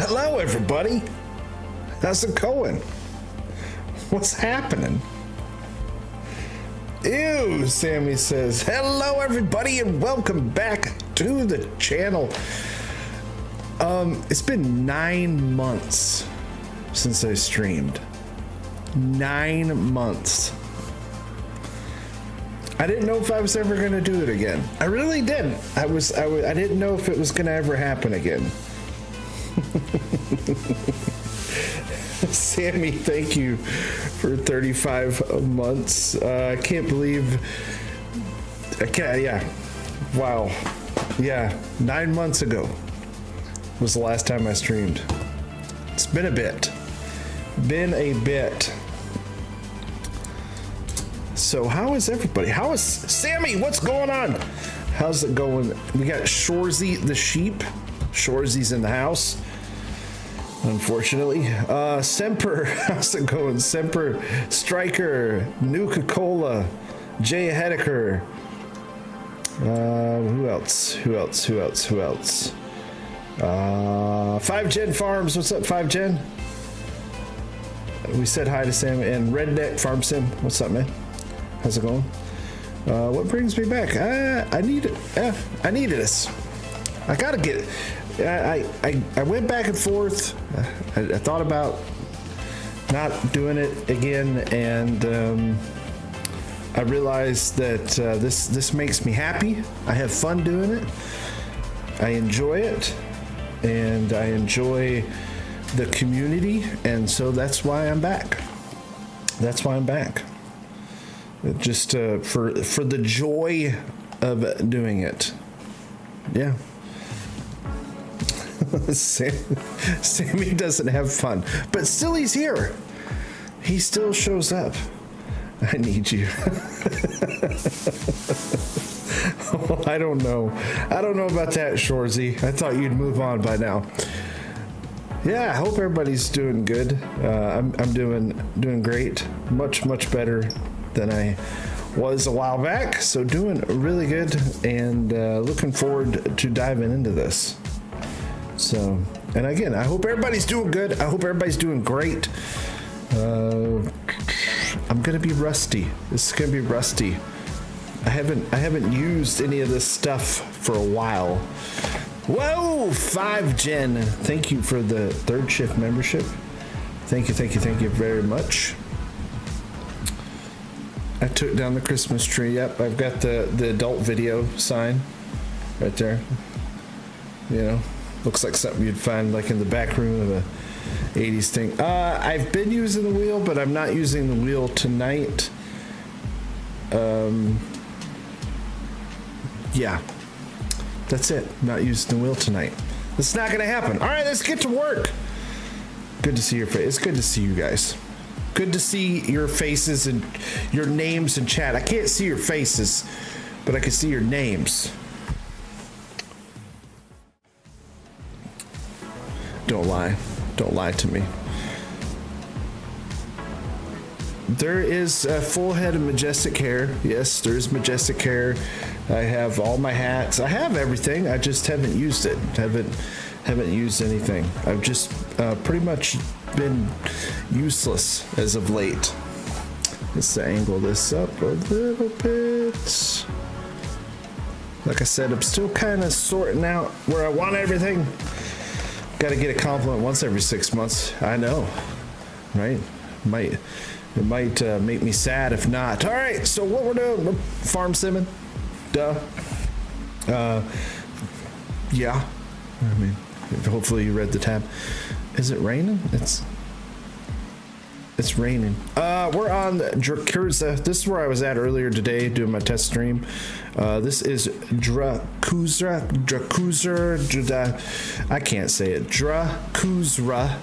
Hello, everybody. How's it going? What's happening? Ew, Sammy says, hello, everybody, and welcome back to the channel. It's been 9 months since I streamed. 9 months. I didn't know if I was ever going to do it again. I really didn't. I didn't know if it was going to ever happen again. Sammy, thank you for 35 months. I can't believe. Yeah. Wow. Yeah. 9 months ago was the last time I streamed. It's been a bit. So how is everybody? How is Sammy? What's going on? How's it going? We got Shorzy the sheep. Shorzy's in the house, unfortunately. Semper, how's it going? Semper, Striker, Nuka-Cola, Jay Hedeker. Who else? 5Gen Farms, what's up, 5Gen? We said hi to Sam. And Redneck Farm Sim, what's up, man? How's it going? What brings me back? I needed this. I gotta get it. I went back and forth. I thought about not doing it again, and I realized that this makes me happy. I have fun doing it. I enjoy it, and I enjoy the community, and so that's why I'm back. Just for the joy of doing it. Yeah. Sammy doesn't have fun, but still he's here. He still shows up. I need you. Oh, I don't know about that, Shorzy. I thought you'd move on by now. Yeah, I hope everybody's doing good. I'm doing great. Much better than I was a while back. So doing really good, and looking forward to diving into this. So, and again, I hope everybody's doing good. I hope everybody's doing great. I'm gonna be rusty. This is gonna be rusty. I haven't used any of this stuff for a while. Whoa, 5Gen. Thank you for the 3rd shift membership. Thank you very much. I took down the Christmas tree. Yep, I've got the adult video sign right there. You know, looks like something you'd find like in the back room of a 80s thing. I've been using the wheel, but I'm not using the wheel tonight. Yeah, that's it. Not using the wheel tonight. It's not gonna happen. All right, let's get to work. Good to see your face. It's good to see you guys. Good to see your faces and your names in chat. I can't see your faces, but I can see your names. Don't lie to me. There is a full head of majestic hair. Yes, there's majestic hair. I have all my hats. I have everything. I just haven't used it. Haven't used anything. I've just pretty much been useless as of late. Let's angle this up a little bit. Like I said, I'm still kind of sorting out where I want everything. Got to get a compliment once every 6 months. I know, right? It might make me sad if not. All right, so what we're doing, we're farm simming. Duh. Yeah. I mean, hopefully you read the tab. Is it raining? It's raining. We're on Drakurza. This is where I was at earlier today doing my test stream. This is Drakurza. I can't say it. Drakurza.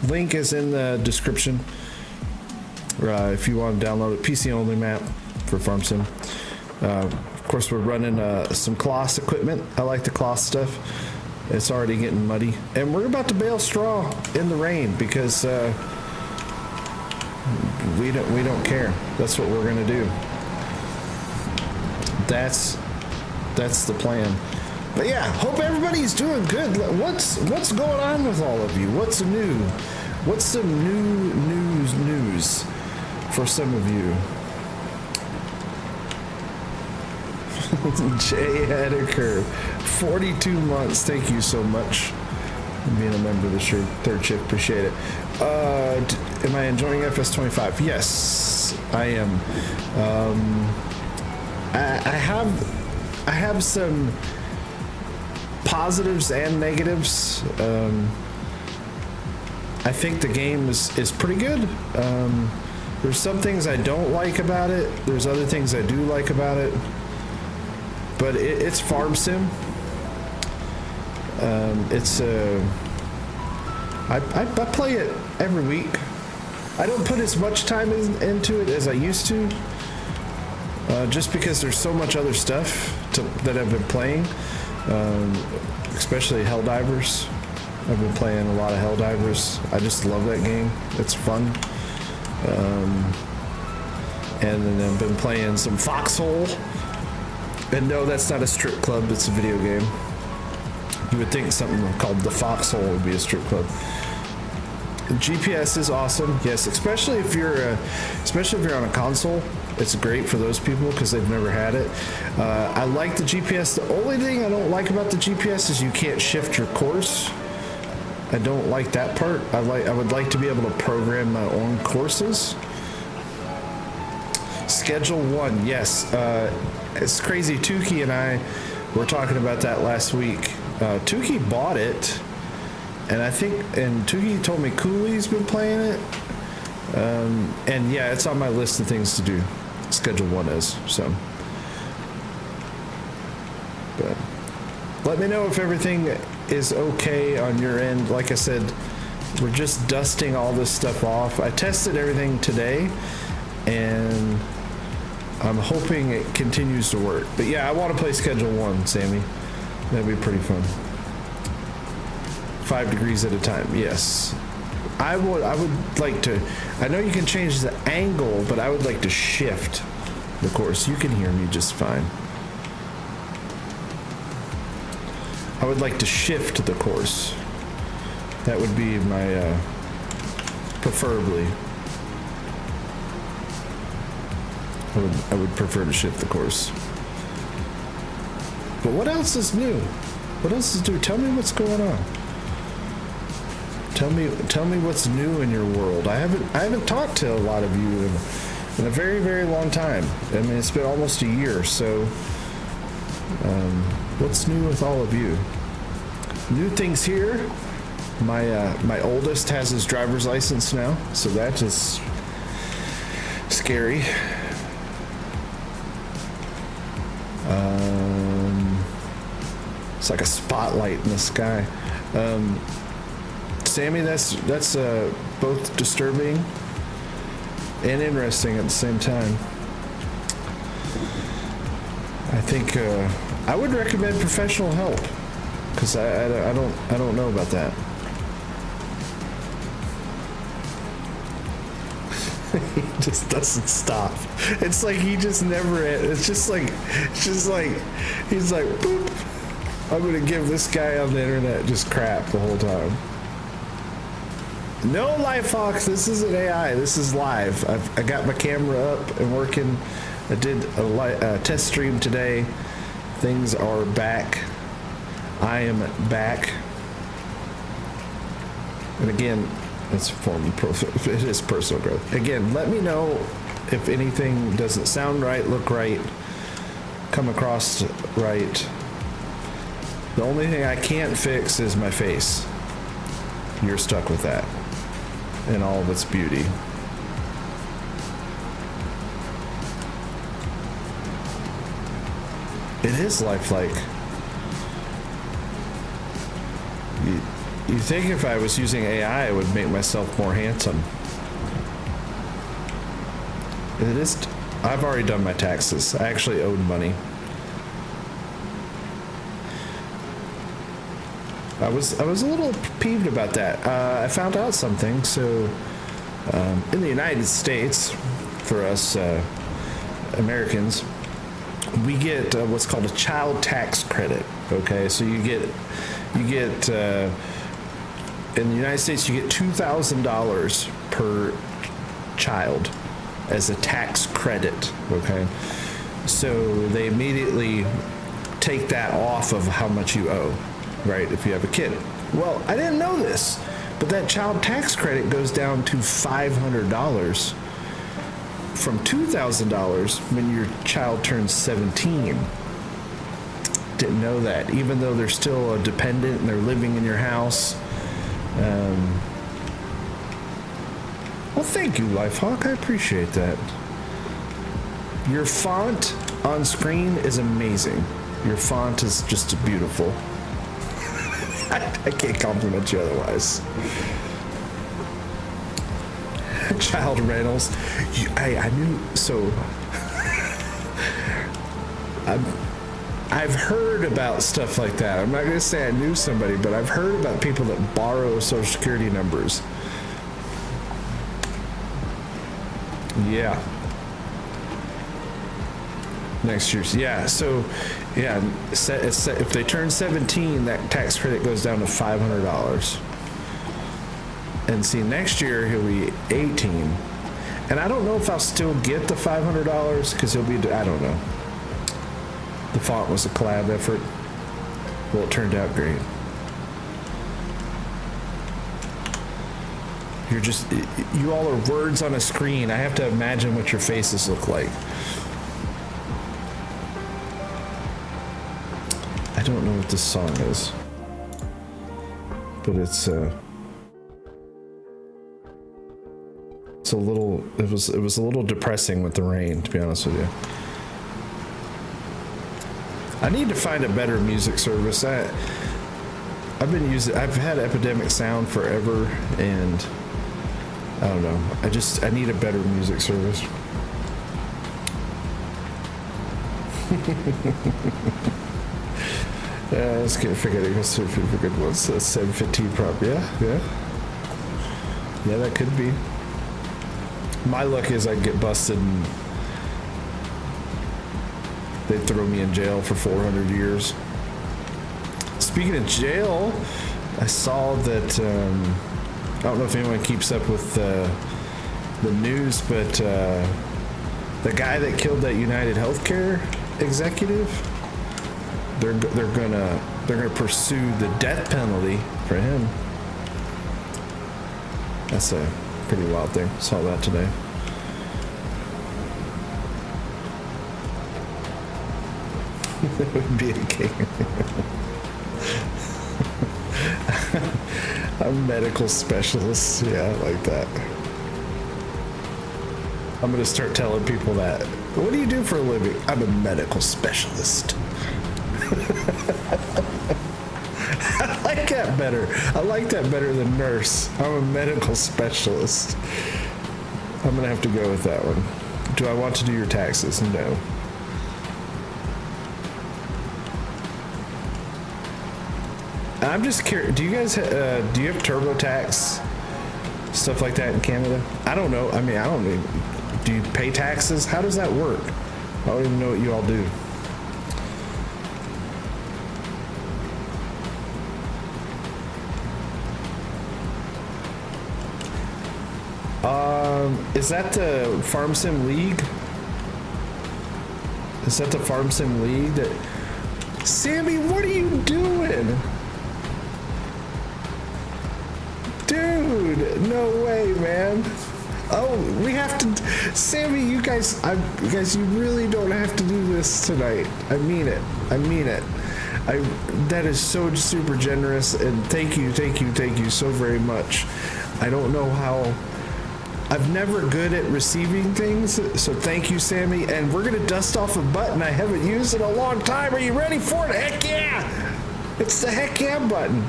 Link is in the description. If you want to download it. PC only map for Farm Sim. Of course, we're running some Kloss equipment. I like the Kloss stuff. It's already getting muddy, and we're about to bale straw in the rain because we don't care. That's what we're gonna do. That's the plan. But yeah, hope everybody's doing good. What's going on with all of you? What's new? What's some news for some of you? Jay Hedeker, 42 months. Thank you so much for being a member of the third shift. Appreciate it. Am I enjoying FS25? Yes, I am. I have some positives and negatives. I think the game is pretty good. There's some things I don't like about it. There's other things I do like about it. But it's farm sim. I play it every week. I don't put as much time into it as I used to, just because there's so much other stuff that I've been playing, especially Helldivers. I've been playing a lot of Helldivers. I just love that game. It's fun. And then I've been playing some Foxhole. And no, that's not a strip club, it's a video game. You would think something called the Foxhole would be a strip club. GPS is awesome, yes, especially if you're on a console. It's great for those people because they've never had it. I like the GPS. The only thing I don't like about the GPS is you can't shift your course. I don't like that part. I would like to be able to program my own courses. Schedule 1, yes. It's crazy. Tukey and I were talking about that last week. Tukey bought it, and Tukey told me Cooley's been playing it. And yeah, it's on my list of things to do. Schedule 1 is, so. But let me know if everything is okay on your end. Like I said, we're just dusting all this stuff off. I tested everything today, and I'm hoping it continues to work. But yeah, I want to play Schedule 1, Sammy. That'd be pretty fun. 5 degrees at a time, yes. I would like to, I know you can change the angle, but I would like to shift the course. You can hear me just fine. I would like to shift the course. That would be my, preferably. I would prefer to shift the course. But what else is new? What else is new? Tell me what's going on. Tell me what's new in your world. I haven't talked to a lot of you in a very, very long time. I mean, it's been almost a year. So, what's new with all of you? New things here. My oldest has his driver's license now, so that is scary. It's like a spotlight in the sky. Sammy, that's both disturbing and interesting at the same time. I think I would recommend professional help, because I don't know about that. He just doesn't stop. It's like he just never. It's just like he's like, boop. I'm gonna give this guy on the internet just crap the whole time. No, Live Fox, this isn't AI. This is live. I got my camera up and working. I did a test stream today. Things are back. I am back. And again, it's a form of it is personal growth. Again, let me know if anything doesn't sound right, look right, come across right. The only thing I can't fix is my face. You're stuck with that in all of its beauty. It is lifelike. You think if I was using AI, I would make myself more handsome. It is. I've already done my taxes. I actually owed money. I was a little peeved about that. I found out something. So, in the United States, for us Americans, we get what's called a child tax credit. Okay, so you get in the United States you get $2,000 per child as a tax credit. Okay, so they immediately take that off of how much you owe, right? If you have a kid. Well, I didn't know this, but that child tax credit goes down to $500 from $2,000 when your child turns 17. Didn't know that, even though they're still a dependent and they're living in your house. Well, thank you, Lifehawk. I appreciate that. Your font on screen is amazing. Your font is just beautiful. I can't compliment you otherwise. Child rentals. I knew, so I've heard about stuff like that. I'm not going to say I knew somebody, but I've heard about people that borrow Social Security numbers. Yeah. Next year's, yeah. So, yeah, if they turn 17, that tax credit goes down to $500. And see, next year he'll be 18. And I don't know if I'll still get the $500 because he'll be, I don't know. The font was a collab effort. Well, it turned out great. You all are words on a screen. I have to imagine what your faces look like. I don't know what this song is, but it's a little, it was a little depressing with the rain, to be honest with you. I need to find a better music service. I've had Epidemic Sound forever, and I don't know. I need a better music service. Let's forget it. Let's for good ones. 715 prop. Yeah. Yeah, that could be. My luck is I'd get busted and they'd throw me in jail for 400 years. Speaking of jail, I saw that, I don't know if anyone keeps up with the news, but the guy that killed that United Healthcare executive, they're gonna pursue the death penalty for him. That's a pretty wild thing. Saw that today. It would be a king. I'm a medical specialist. Yeah, I like that. I'm gonna start telling people that. What do you do for a living? I'm a medical specialist. I like that better. I like that better than nurse. I'm a medical specialist. I'm gonna have to go with that one. Do I want to do your taxes? No. I'm just curious. Do you guys do you have TurboTax stuff like that in Canada? I don't know. I mean, I don't even. Do you pay taxes? How does that work? I don't even know what you all do. Is that the Farm Sim League? Is that the Farm Sim League that... Sammy, what are you doing? Dude, no way, man. Oh, we have to... Sammy, you guys, you really don't have to do this tonight. I mean it. That is so super generous, and thank you so very much. I don't know how... I'm never good at receiving things, so thank you, Sammy. And we're gonna dust off a button I haven't used in a long time. Are you ready for it? Heck yeah! It's the heck yeah button.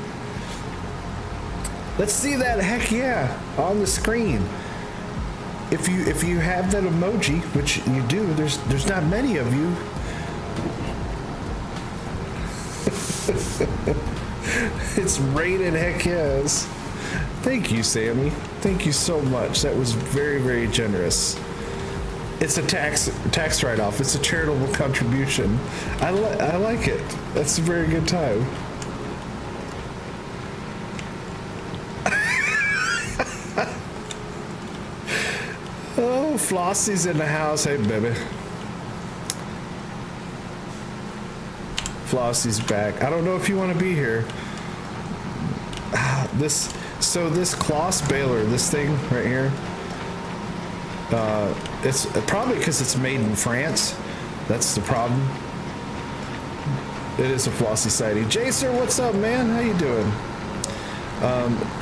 Let's see that heck yeah on the screen. If you have that emoji, which you do, there's not many of you. It's raining heck yes. Thank you, Sammy. Thank you so much. That was very, very generous. It's a tax write-off. It's a charitable contribution. I like it. That's a very good time. Oh, Flossie's in the house. Hey, baby. Flossie's back. I don't know if you want to be here. This Kloss baler, this thing right here. It's probably because it's made in France. That's the problem. It is a Flossie sighting. Jason, what's up, man? How you doing?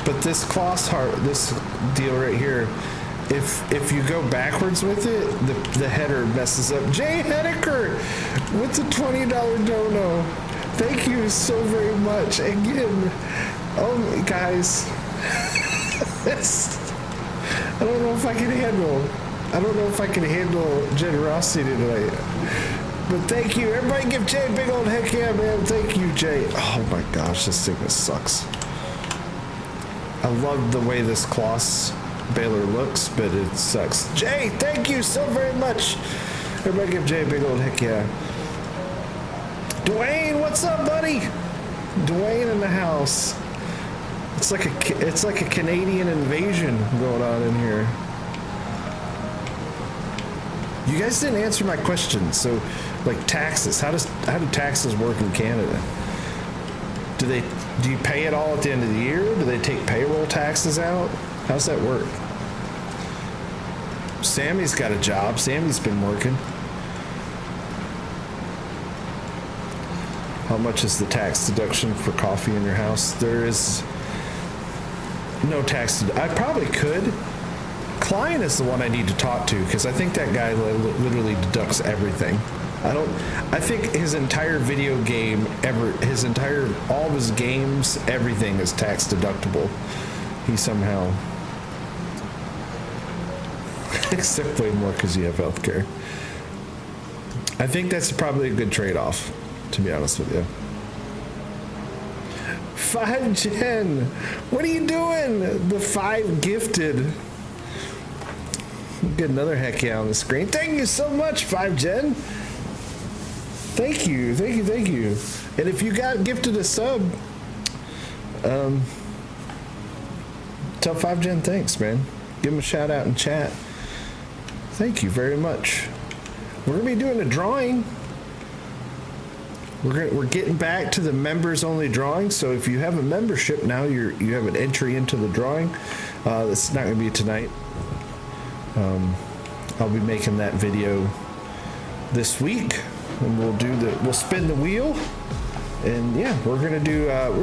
But this Kloss this deal right here, if you go backwards with it, the header messes up. Jay Hedeker with the $20 dono. Thank you so very much. Again, oh guys, I don't know if I can handle generosity tonight. But thank you. Everybody give Jay a big old heck yeah, man. Thank you, Jay. Oh my gosh, this thing sucks. I love the way this Kloss baler looks, but it sucks. Jay, thank you so very much. Everybody give Jay a big old heck yeah. Dwayne, what's up, buddy? Dwayne in the house. It's like a Canadian invasion going on in here. You guys didn't answer my question. So, like taxes, how do taxes work in Canada? Do you pay it all at the end of the year? Do they take payroll taxes out? How's that work? Sammy's got a job. Sammy's been working. How much is the tax deduction for coffee in your house? There is no tax. I probably could. Klein is the one I need to talk to because I think that guy literally deducts everything. I think his entire video game all of his games, everything is tax deductible. He somehow, except way more because you have healthcare. I think that's probably a good trade-off, to be honest with you. 5 Gen, what are you doing? The 5 gifted. Get another heck yeah on the screen. Thank you so much, 5 Gen. Thank you. And if you got gifted a sub, tell 5 Gen thanks, man. Give him a shout out in chat. Thank you very much. We're gonna be doing a drawing. We're getting back to the members only drawing. So if you have a membership now, you have an entry into the drawing. It's not gonna be tonight. I'll be making that video this week, and we'll spin the wheel, and yeah, we're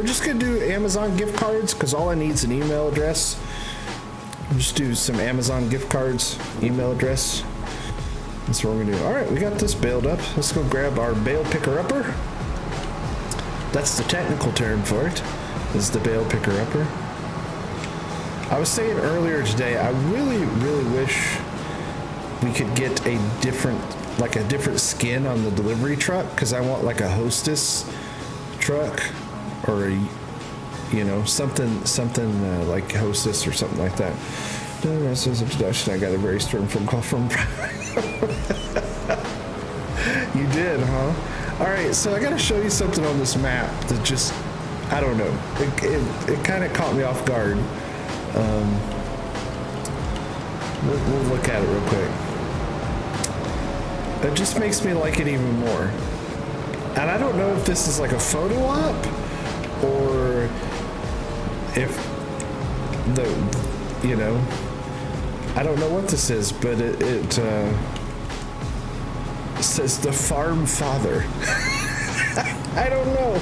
just gonna do Amazon gift cards because all I need is an email address. Just do some Amazon gift cards, email address. That's what we're gonna do. All right, we got this bailed up. Let's go grab our bale picker-upper. That's the technical term for it, is the bale picker-upper. I was saying earlier today, I really, really wish we could get a different skin on the delivery truck, because I want like a Hostess truck, or something like Hostess or something like that. As introduction, I got a very stern phone call from. You did, huh? All right, so I got to show you something on this map that just, I don't know, it kind of caught me off guard. We'll look at it real quick. It just makes me like it even more. And I don't know if this is like a photo op or if I don't know what this is, but it says the farm father. I don't know.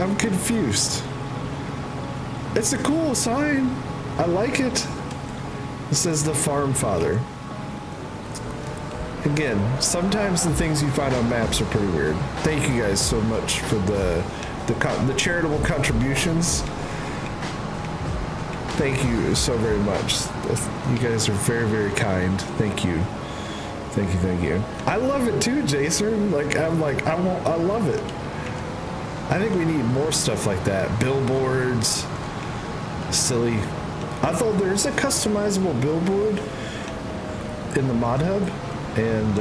I'm confused. It's a cool sign. I like it. It says the farm father. Again, sometimes the things you find on maps are pretty weird. Thank you guys so much for the charitable contributions. Thank you so very much. You guys are very, very kind. Thank you. Thank you. I love it too, Jason. I love it. I think we need more stuff like that. Billboards, silly. Although there's a customizable billboard in the mod hub, and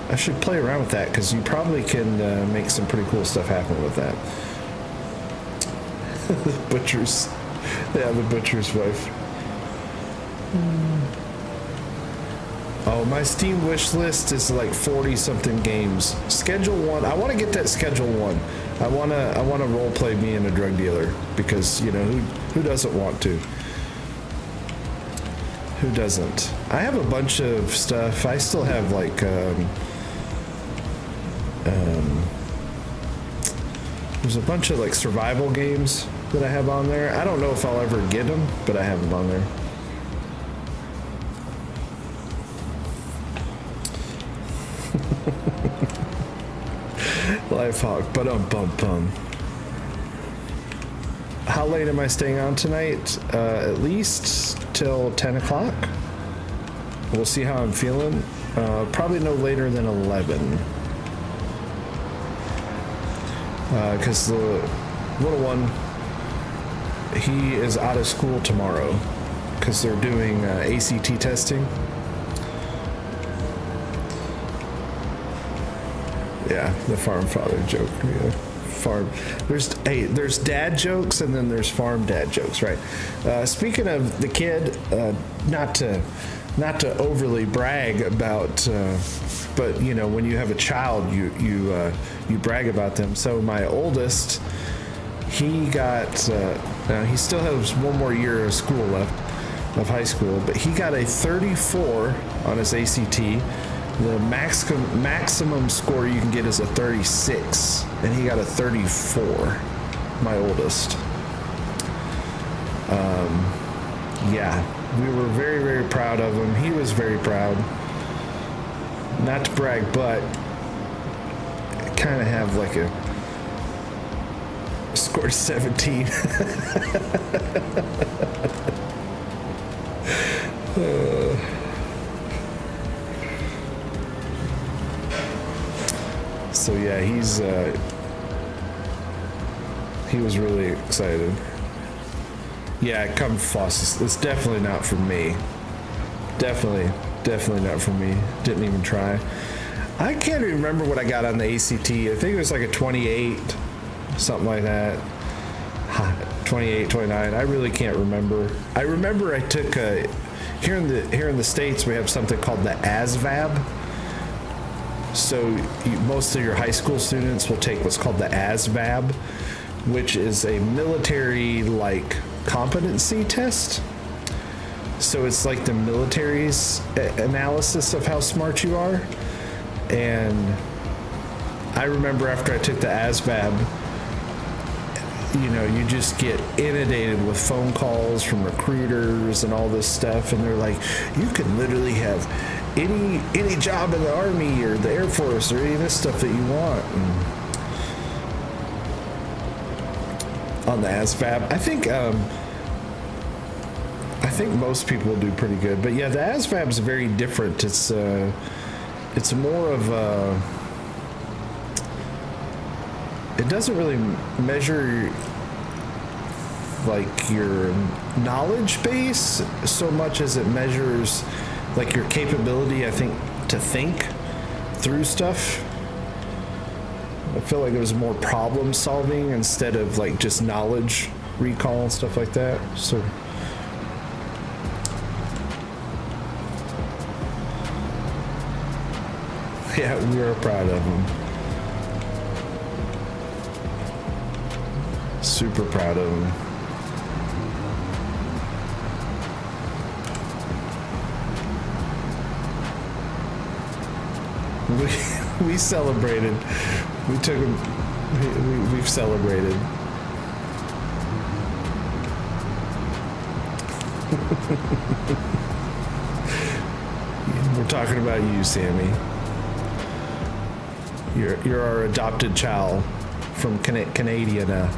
I should play around with that because you probably can make some pretty cool stuff happen with that. The butcher's, yeah, the butcher's wife. Oh, my Steam wish list is like 40 something games. Schedule 1. I want to get that Schedule 1. I want to role play being a drug dealer because, you know, who doesn't want to? Who doesn't? I have a bunch of stuff. I still have like there's a bunch of like survival games that I have on there. I don't know if I'll ever get them, but I have them on there. Lifehawk, bum. How late am I staying on tonight? At least till 10 o'clock. We'll see how I'm feeling. Probably no later than 11. Because the little one, he is out of school tomorrow because they're doing ACT testing. Yeah, the farm father joke. Yeah, farm. There's dad jokes and then there's farm dad jokes, right? Speaking of the kid, not to overly brag about, but you know, when you have a child, you brag about them. So my oldest, he got now he still has one more year of school left, of high school, but he got a 34 on his ACT. The maximum score you can get is a 36, and he got a 34, my oldest. Yeah, we were very, very proud of him. He was very proud. Not to brag, but kind of have like a score 17. So yeah, he was really excited. Yeah, come floss. It's definitely not for me. Definitely not for me. Didn't even try. I can't even remember what I got on the ACT. I think it was like a 28, something like that. 28, 29. I really can't remember. I remember I took here in the States we have something called the ASVAB. So most of your high school students will take what's called the ASVAB, which is a military like competency test. So it's like the military's analysis of how smart you are. And I remember after I took the ASVAB, you know, you just get inundated with phone calls from recruiters and all this stuff, and they're like, you can literally have any job in the Army or the Air Force or any of this stuff that you want. And on the ASVAB, I think most people do pretty good, but yeah, the ASVAB is very different. It's more of a, it doesn't really measure like your knowledge base so much as it measures like your capability, I think, to think through stuff. I feel like it was more problem solving instead of like just knowledge recall and stuff like that. So yeah, we are proud of him. Super proud of him. We celebrated. We took him. We've celebrated. We're talking about you, Sammy. You're our adopted child from Canada.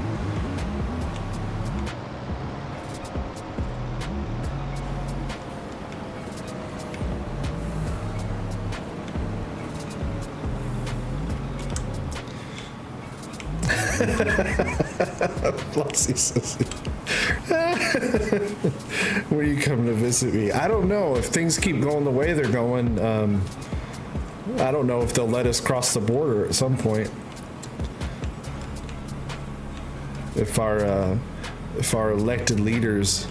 Flossie says it. When are you coming to visit me? I don't know. If things keep going the way they're going, I don't know if they'll let us cross the border at some point. If our elected leaders,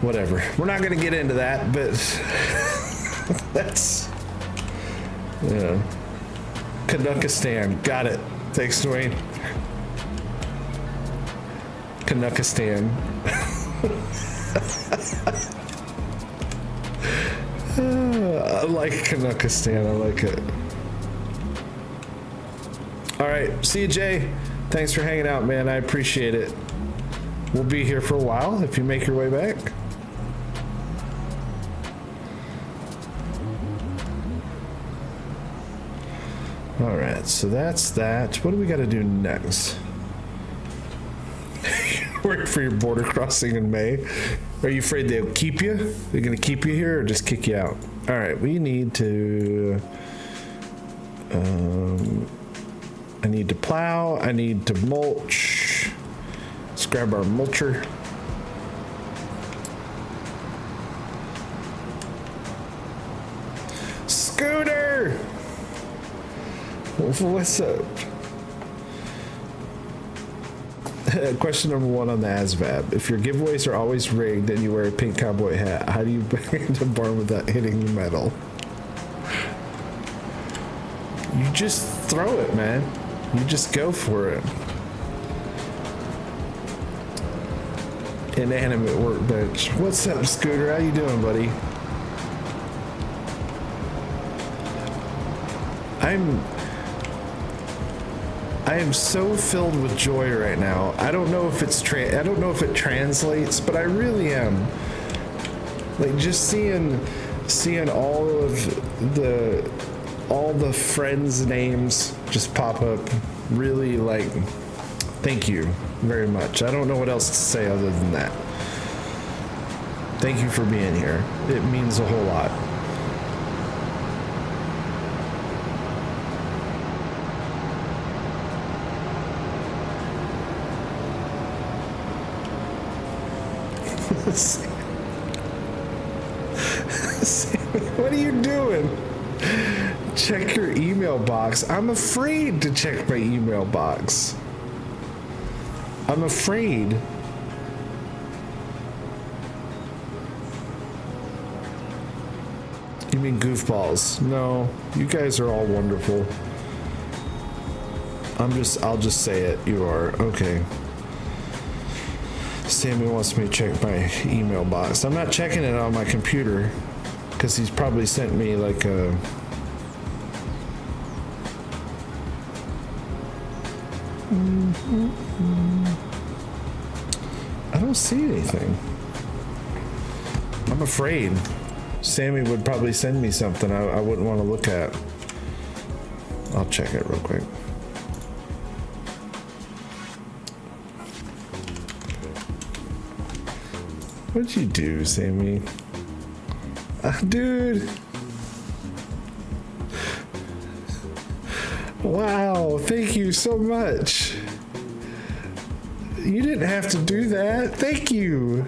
whatever. We're not going to get into that, but that's, yeah. Canuckistan. Got it. Thanks, Dwayne. Canuckistan. I like Canuckistan. I like it. All right. See you, Jay. Thanks for hanging out, man. I appreciate it. We'll be here for a while if you make your way back. All right, so that's that. What do we got to do next? Wait for your border crossing in May. Are you afraid they'll keep you? They're going to keep you here or just kick you out? All right, we need to... I need to plow. I need to mulch. Let's grab our mulcher. Scooter! What's up? Question number 1 on the ASVAB. If your giveaways are always rigged and you wear a pink cowboy hat, how do you bring it to barn without hitting the metal? You just throw it, man. You just go for it. Inanimate workbench. What's up, Scooter? How you doing, buddy? I am so filled with joy right now. I don't know if it's I don't know if it translates, but I really am. Like just seeing all the friends' names just pop up. Really, like, thank you very much. I don't know what else to say other than that. Thank you for being here. It means a whole lot. What are you doing? Check your email box. I'm afraid to check my email box. I'm afraid. You mean goofballs? No, you guys are all wonderful. I'll just say it. You are. Okay. Sammy wants me to check my email box. I'm not checking it on my computer because he's probably sent me like a... I don't see anything. I'm afraid. Sammy would probably send me something I wouldn't want to look at. I'll check it real quick. What'd you do, Sammy? Dude. Wow, thank you so much. You didn't have to do that. Thank you.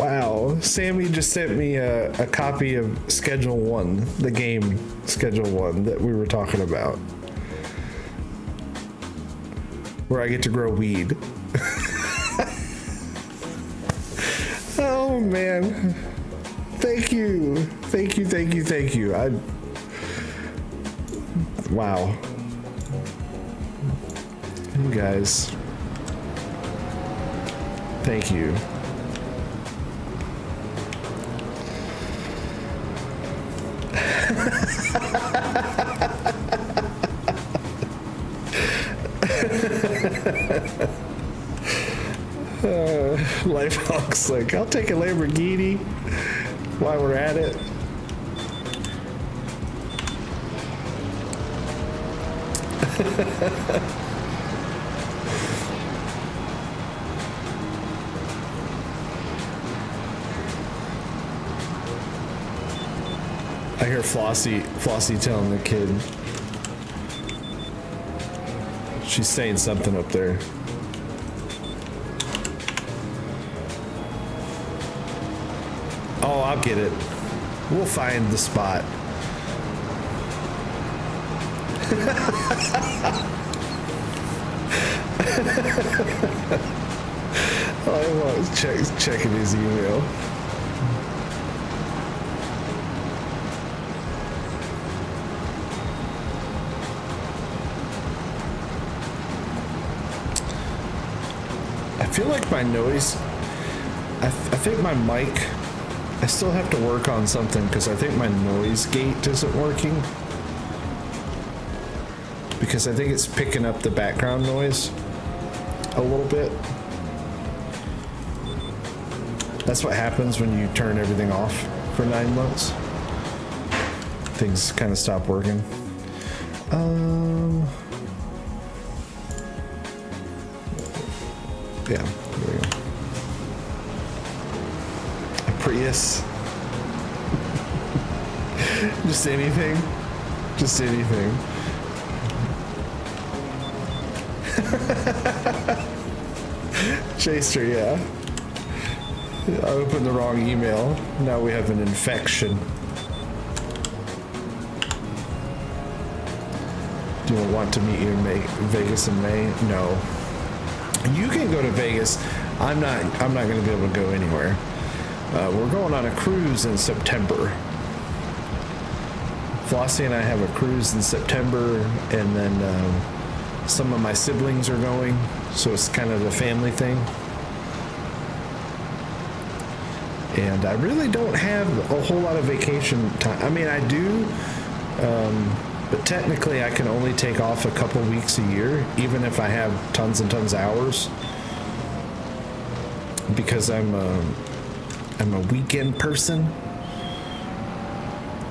Wow, Sammy just sent me a copy of Schedule 1, the game Schedule 1 that we were talking about. Where I get to grow weed. Oh man, thank you. Wow, you guys, thank you. Lifehawk's like, I'll take a Lamborghini while we're at it. I hear Flossie telling the kid. She's saying something up there. I'll get it. We'll find the spot. I was checking his email. I feel like my noise, I think my mic, I still have to work on something because I think my noise gate isn't working. Because I think it's picking up the background noise a little bit. That's what happens when you turn everything off for 9 months. Things kind of stop working. Yeah, here we go. A Prius. Just anything. Just anything. Chaser, yeah. I opened the wrong email. Now we have an infection. Do you want to meet you in Vegas in May? No. You can go to Vegas. I'm not going to be able to go anywhere. We're going on a cruise in September. Flossie and I have a cruise in September, and then some of my siblings are going, so it's kind of a family thing. And I really don't have a whole lot of vacation time. I mean, I do, but technically I can only take off a couple weeks a year, even if I have tons and tons of hours, because I'm a weekend person.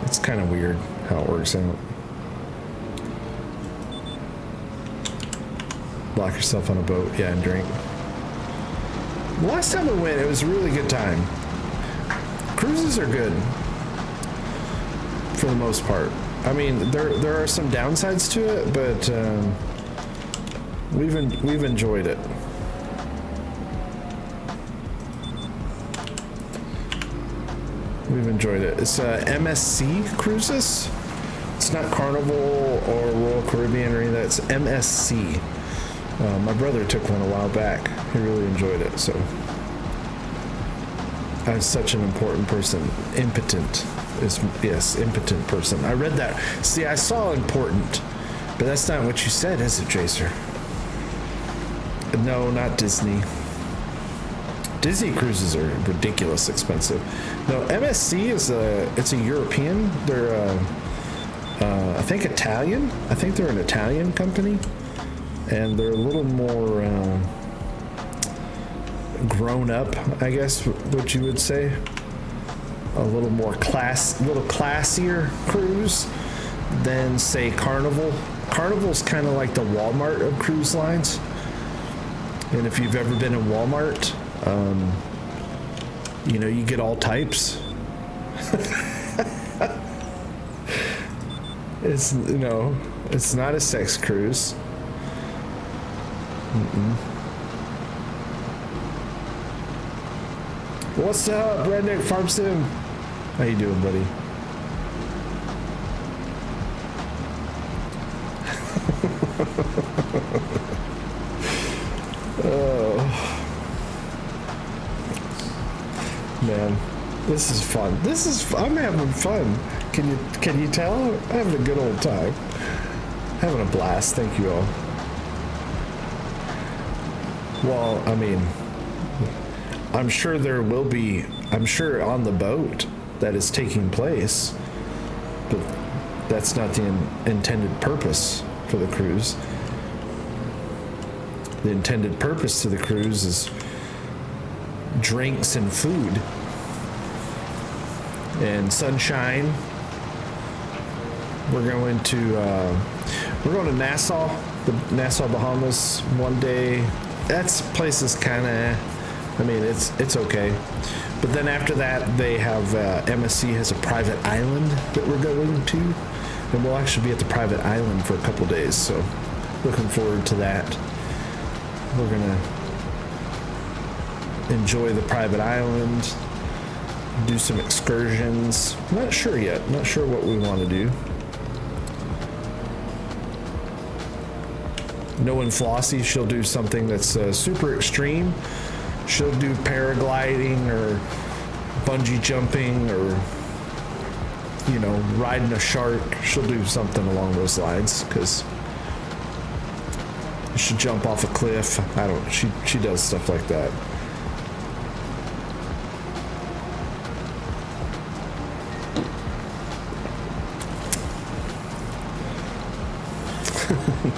It's kind of weird how it works out. Lock yourself on a boat, yeah, and drink. Last time we went, it was a really good time. Cruises are good for the most part. I mean, there are some downsides to it, but we've enjoyed it. We've enjoyed it. It's MSC Cruises. It's not Carnival or Royal Caribbean or any of that. It's MSC. My brother took one a while back. He really enjoyed it. So I'm such an important person. Impotent is, yes, impotent person. I read that. See, I saw important, but that's not what you said, is it, Tracer? No, not Disney. Disney cruises are ridiculous expensive. No, MSC is it's a European. They're I think Italian. I think they're an Italian company, and they're a little more grown up, I guess, what you would say. A little more classier cruise than, say, Carnival. Carnival's kind of like the Walmart of cruise lines. And if you've ever been in Walmart, you know, you get all types. It's, you know, it's not a sex cruise. What's up, Redneck Farm Sim? How you doing, buddy? Oh man, this is fun. I'm having fun. Can you tell? I'm having a good old time. Having a blast. Thank you all. Well, I mean, I'm sure there will be, I'm sure on the boat that is taking place, but that's not the intended purpose for the cruise. The intended purpose to the cruise is drinks and food and sunshine. We're going to Nassau, the Nassau, Bahamas one day. That place is kind of, I mean, it's okay. But then after that, they have, MSC has a private island that we're going to. And we'll actually be at the private island for a couple days. So looking forward to that. We're going to enjoy the private island. Do some excursions. Not sure yet. Not sure what we want to do. Knowing Flossie, she'll do something that's super extreme. She'll do paragliding or bungee jumping or, you know, riding a shark. She'll do something along those lines because she'll jump off a cliff. I don't. She does stuff like that.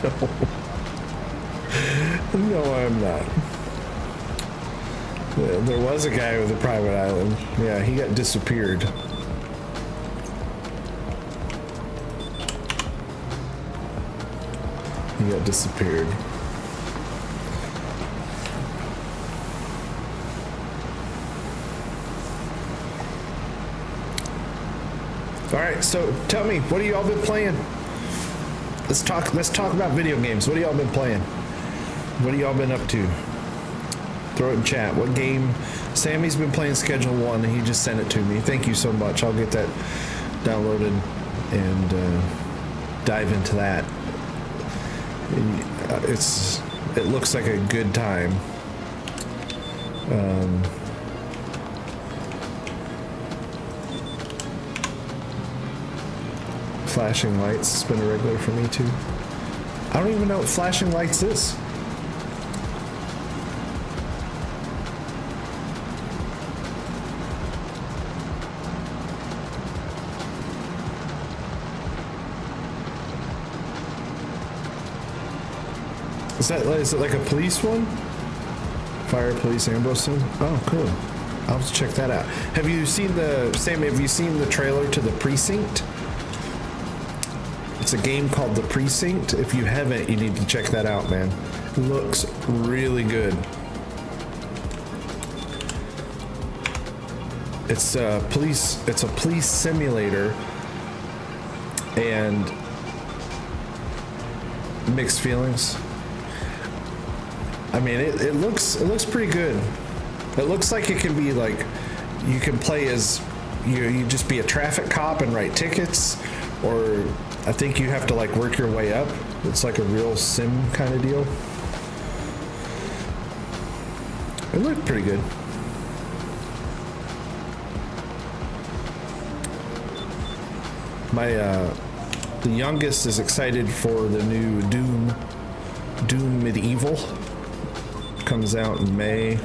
No. No, I'm not. There was a guy with a private island. Yeah, he got disappeared. He got disappeared. All right, so tell me, what have y'all been playing? Let's talk about video games. What have y'all been playing? What have y'all been up to? Throw it in chat. What game? Sammy's been playing Schedule 1 and he just sent it to me. Thank you so much. I'll get that downloaded and dive into that. It looks like a good time. Flashing lights has been a regular for me too. I don't even know what flashing lights is. Is it like a police one? Fire, police, ambushing? Oh, cool. I'll have to check that out. Have you seen the trailer to The Precinct? It's a game called The Precinct. If you haven't, you need to check that out, man. It looks really good. It's a police simulator and mixed feelings. I mean, it looks pretty good. It looks like it can be like, you can play as, you just be a traffic cop and write tickets, or I think you have to like work your way up. It's like a real sim kind of deal. It looked pretty good. The youngest is excited for the new Doom Medieval. Comes out in May.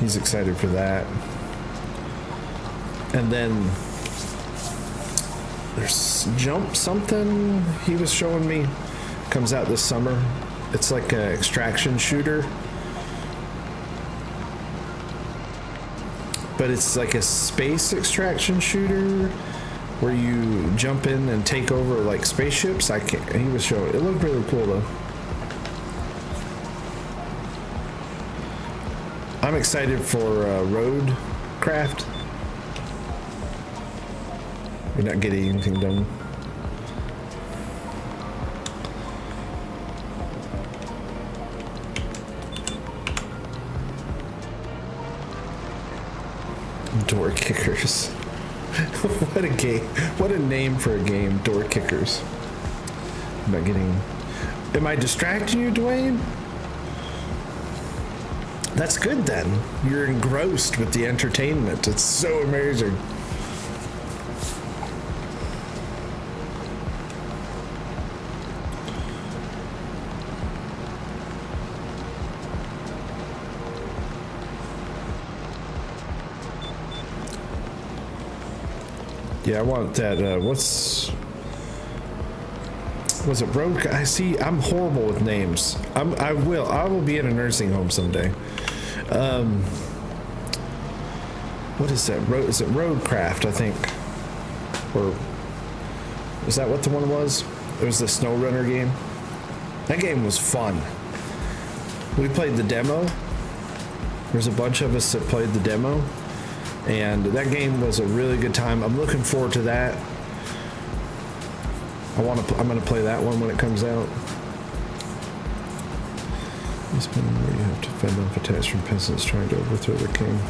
He's excited for that. And then there's Jump something he was showing me. Comes out this summer. It's like an extraction shooter. But it's like a space extraction shooter where you jump in and take over like spaceships. He was showing. It looked really cool though. I'm excited for Roadcraft. You're not getting anything done. Door kickers. What a game. What a name for a game, door kickers. Am I distracting you, Dwayne? That's good then. You're engrossed with the entertainment. It's so amazing. Yeah, I want that. Was it Road? I see. I'm horrible with names. I will be in a nursing home someday. What is that? Is it Roadcraft? I think. Or is that what the one was? It was the SnowRunner game. That game was fun. We played the demo. There's a bunch of us that played the demo. And that game was a really good time. I'm looking forward to that. I'm going to play that one when it comes out. This one where you have to fend off attacks from peasants trying to overthrow the king.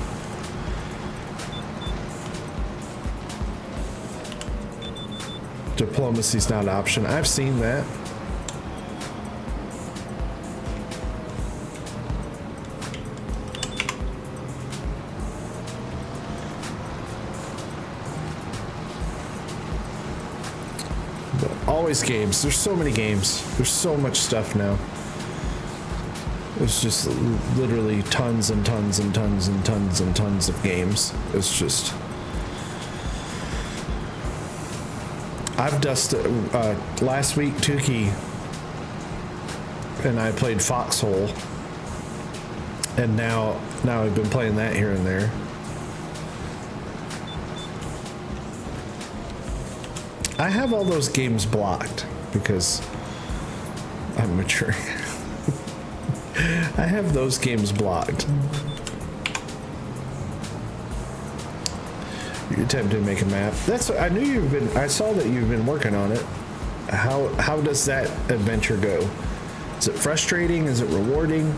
Diplomacy's not an option. I've seen that. But always games. There's so many games. There's so much stuff now. It's just literally tons and tons and tons and tons and tons of games. It's just... I've dusted... last week, Tukey and I played Foxhole. And now I've been playing that here and there. I have all those games blocked because I'm maturing. I have those games blocked. You're attempting to make a map. That's I knew you've been. I saw that you've been working on it. How does that adventure go? Is it frustrating? Is it rewarding?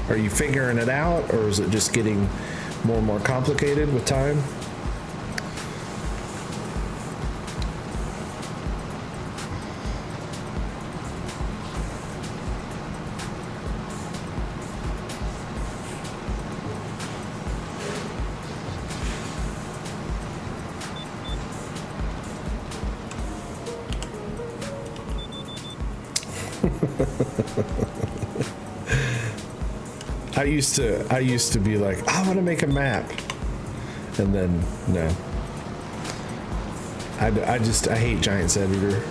Are you figuring it out, or is it just getting more and more complicated with time? I used to be like, I want to make a map, and then no. I hate Giants Editor.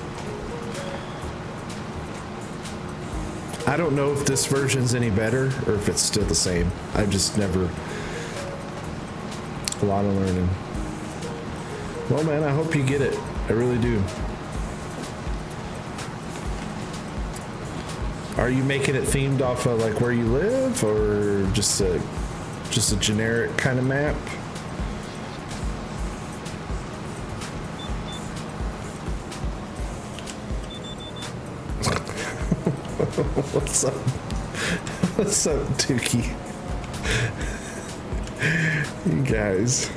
I don't know if this version's any better or if it's still the same. I've just never. A lot of learning. Well, man, I hope you get it. I really do. Are you making it themed off of like where you live, or just a generic kind of map? What's up? What's up, Tukey? You guys.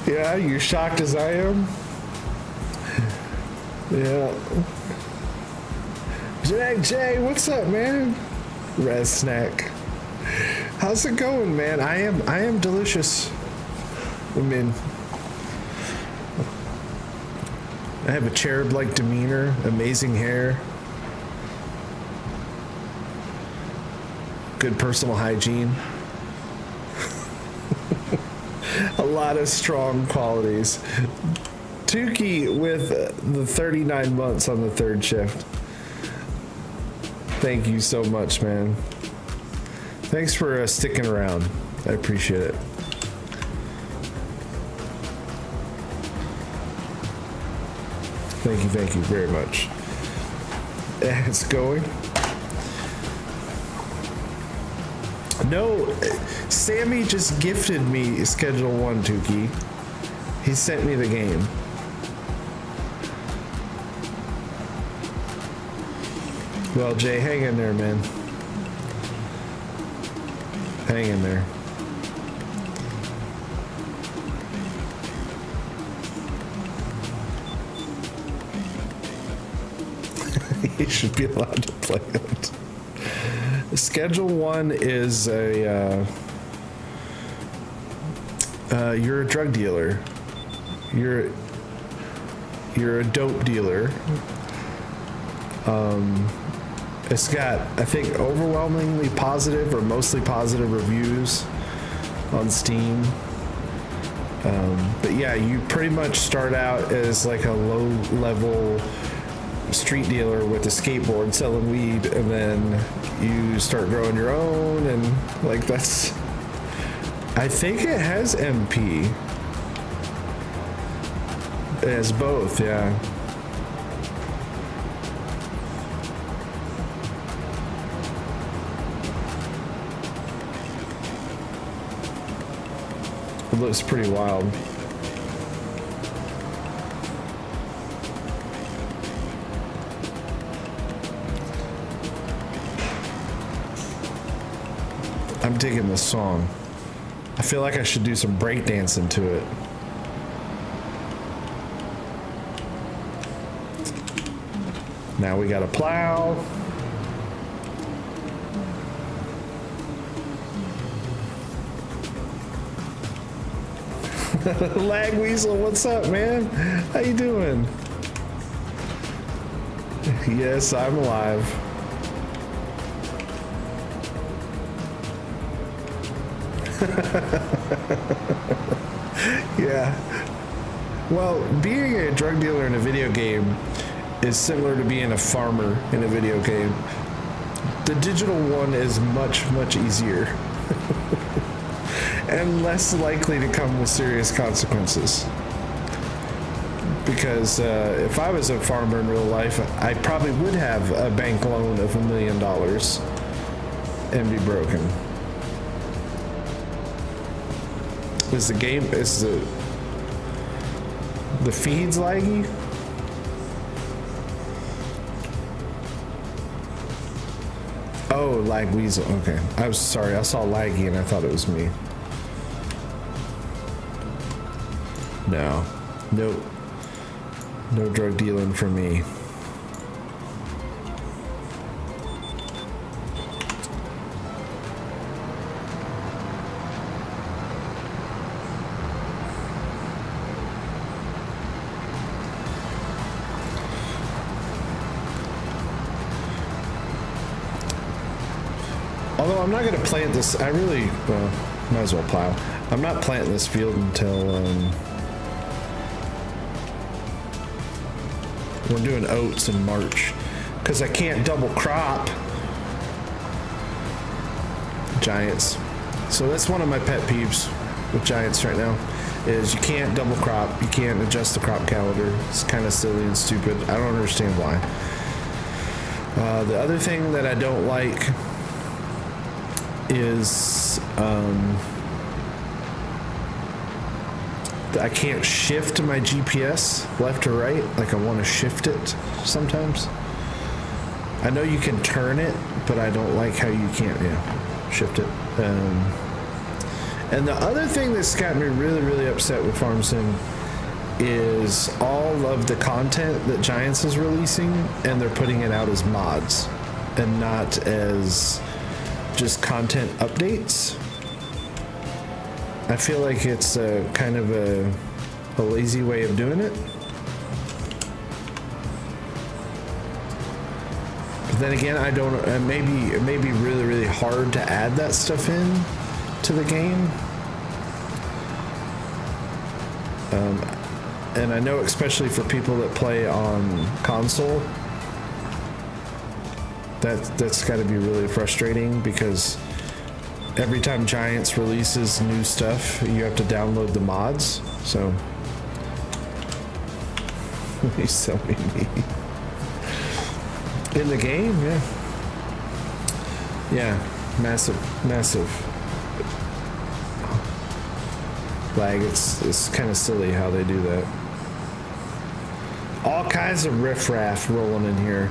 Yeah, you shocked as I am? Yeah. Jay, what's up, man? Raznac. How's it going, man? I am delicious. I mean, I have a cherub-like demeanor, amazing hair, good personal hygiene, a lot of strong qualities. Tukey with the 39 months on the third shift. Thank you so much, man. Thanks for sticking around. I appreciate it. Thank you very much. It's going. No, Sammy just gifted me Schedule 1, Tukey. He sent me the game. Well, Jay, hang in there, man. Hang in there. You should be allowed to play it. Schedule 1 is a you're a drug dealer. You're a dope dealer. It's got, I think, overwhelmingly positive or mostly positive reviews on Steam. But yeah, you pretty much start out as like a low-level street dealer with a skateboard selling weed, and then you start growing your own, and like that's... I think it has MP. It has both, yeah. It looks pretty wild. I'm digging this song. I feel like I should do some breakdancing to it. Now we got a plow. Lag Weasel, what's up, man? How you doing? Yes, I'm alive. Yeah. Well, being a drug dealer in a video game is similar to being a farmer in a video game. The digital one is much, much easier. And less likely to come with serious consequences. Because if I was a farmer in real life, I probably would have a bank loan of $1 million and be broken. Is the game, is the feeds laggy? Oh, Lag Weasel, okay. I was sorry, I saw laggy and I thought it was me. No. Nope. No drug dealing for me. Although I'm not going to plant this, I really, well, might as well plow. I'm not planting this field until, we're doing oats in March, because I can't double crop Giants. So that's one of my pet peeves with Giants right now, is you can't double crop, you can't adjust the crop calendar. It's kind of silly and stupid. I don't understand why. The other thing that I don't like is I can't shift my GPS left or right. Like I want to shift it sometimes. I know you can turn it, but I don't like how you can't shift it. And the other thing that's got me really, really upset with FarmSim is all of the content that Giants is releasing, and they're putting it out as mods and not as just content updates. I feel like it's a kind of a lazy way of doing it. But then again, I don't. It may be really, really hard to add that stuff in to the game. And I know, especially for people that play on console, that's got to be really frustrating, because every time Giants releases new stuff, you have to download the mods. So he's selling me in the game. Yeah, massive lag. It's kind of silly how they do that. All kinds of riffraff rolling in here.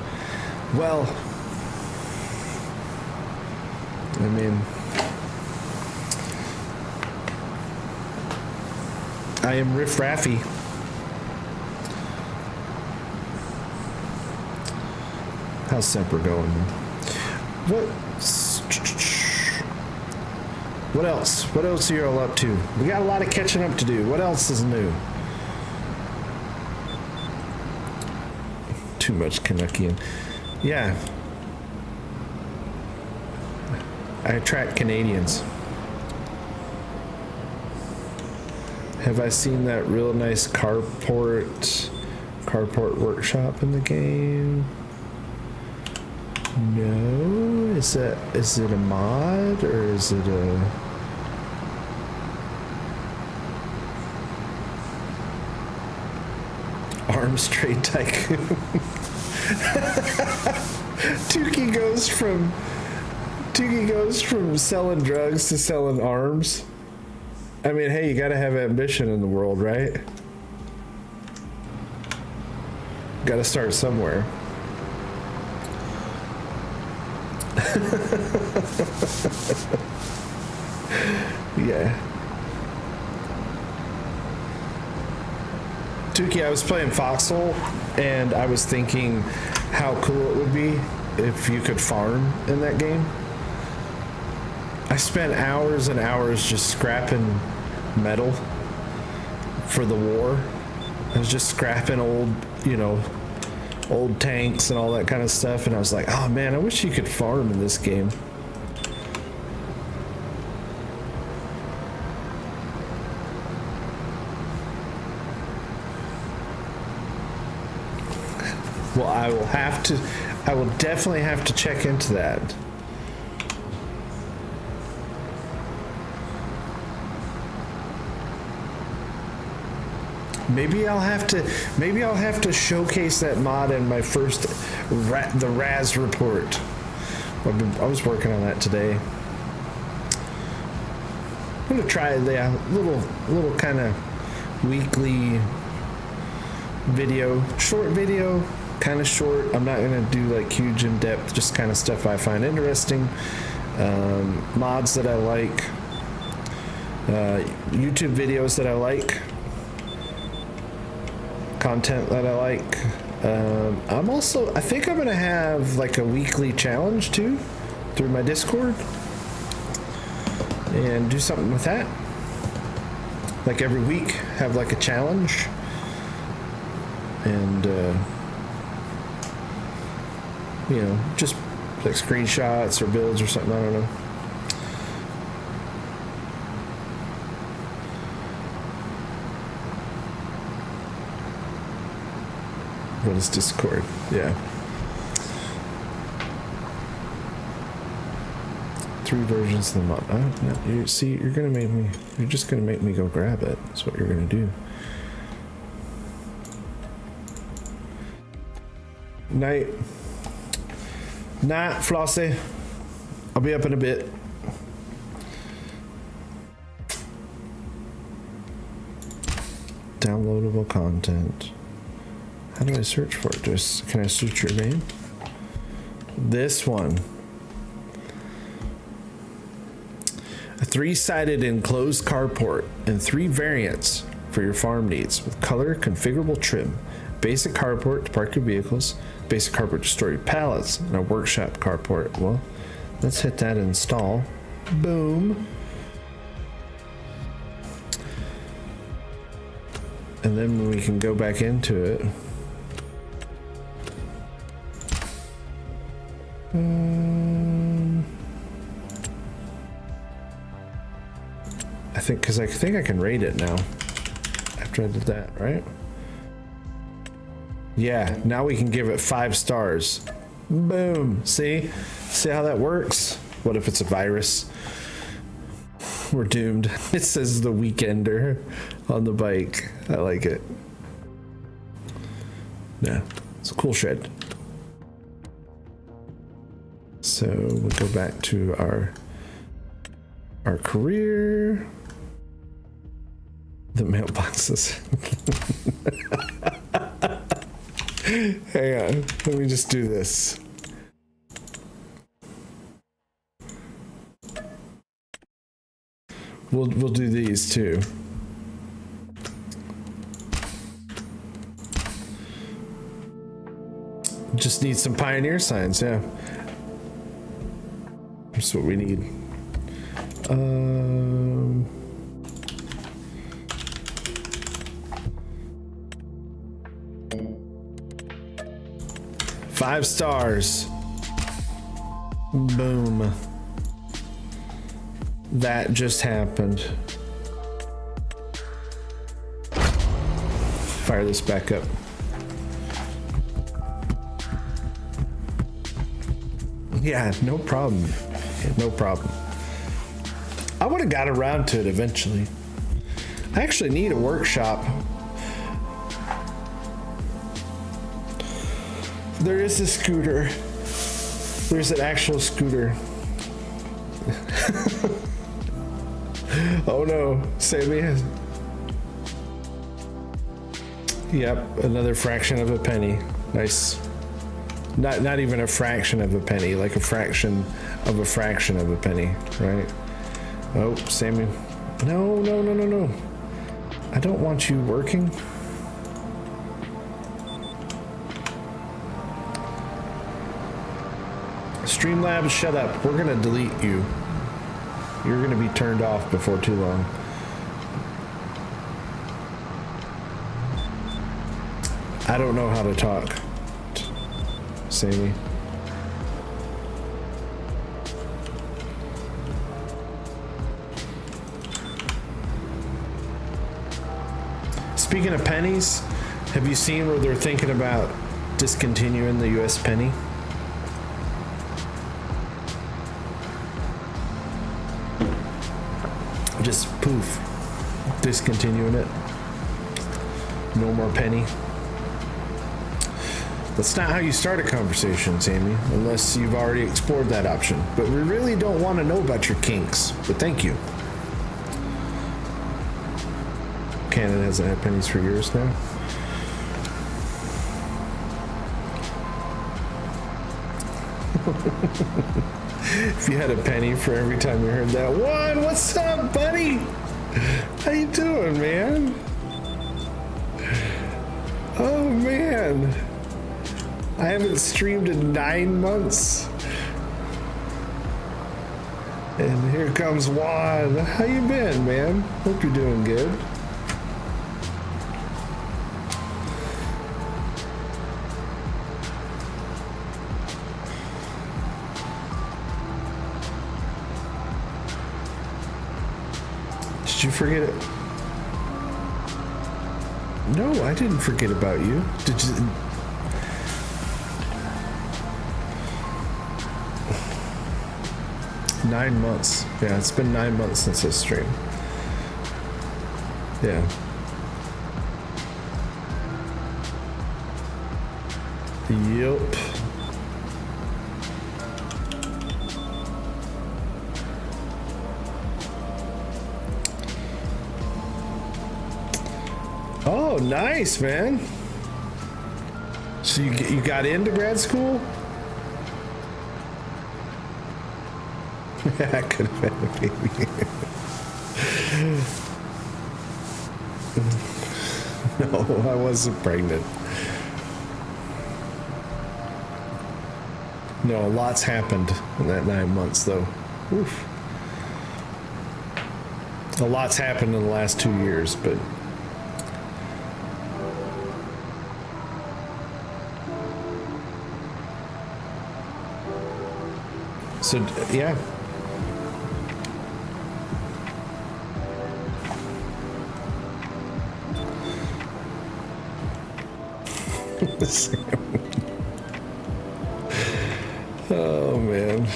Well, I mean, I am riffraffy. How's Semper going? What else? What else are you all up to? We got a lot of catching up to do. What else is new? Too much Canuckian. Yeah. I attract Canadians. Have I seen that real nice carport workshop in the game? No. Is it a mod, or is it a arms trade tycoon? Tukey goes from selling drugs to selling arms. I mean, hey, you gotta have ambition in the world, right? Gotta start somewhere. Yeah. Tuki, I was playing Foxhole, and I was thinking how cool it would be if you could farm in that game. I spent hours and hours just scrapping metal for the war. I was just scrapping old, you know, old tanks and all that kind of stuff, and I was like, oh man, I wish you could farm in this game. Well, I will definitely have to check into that. Maybe I'll have to showcase that mod in my first the Raz report. I was working on that today. I'm gonna try the little kind of weekly video, short video, kind of short. I'm not gonna do like huge in depth, just kind of stuff I find interesting, mods that I like, YouTube videos that I like, content that I like. I think I'm gonna have like a weekly challenge too through my Discord and do something with that. Like every week have like a challenge and you know, just like screenshots or builds or something, I don't know. What is Discord? Yeah. 3 versions of the mod. No, you see, you're just gonna make me go grab it. That's what you're gonna do. Night, Flossie. I'll be up in a bit. Downloadable content. How do I search for it? Can I search your name? This one. A 3-sided enclosed carport and 3 variants for your farm needs with color configurable trim. Basic carport to park your vehicles, basic carport to store your pallets, and a workshop carport. Well, let's hit that install. Boom. And then we can go back into it. I think I can rate it now after I did that, right? Yeah, now we can give it 5 stars. Boom. See how that works? What if it's a virus? We're doomed. It says the Weekender on the bike. I like it. Yeah, it's a cool shed. So we'll go back to our career. The mailboxes. Hang on, let me just do this. We'll do these too. Just need some pioneer signs, yeah. That's what we need. 5 stars. Boom. That just happened. Fire this back up. Yeah, no problem. No problem. I would have got around to it eventually. I actually need a workshop. There is a scooter. There's an actual scooter. Oh no, Sammy. Yep, another fraction of a penny. Nice. Not even a fraction of a penny, like a fraction of a fraction of a penny, right? Oh, Sammy. No. I don't want you working. Streamlabs, shut up. We're gonna delete you. You're gonna be turned off before too long. I don't know how to talk. Sammy. Speaking of pennies, have you seen where they're thinking about discontinuing the US penny? Just poof, discontinuing it. No more penny. That's not how you start a conversation, Sammy, unless you've already explored that option. But we really don't want to know about your kinks, but thank you. Canada hasn't had pennies for years now. If you had a penny for every time you heard that, Juan, what's up, buddy? How you doing, man? Oh, man. I haven't streamed in 9 months. And here comes Juan. How you been, man? Hope you're doing good. Did you forget it? No, I didn't forget about you. Did you? 9 months. Yeah, it's been 9 months since this stream. Yeah. Yup. Oh, nice, man. So you got into grad school? I could have had a baby. No, I wasn't pregnant. No, lots happened in that 9 months, though. Oof. A lot's happened in the last 2 years, but... So, yeah. Oh, man.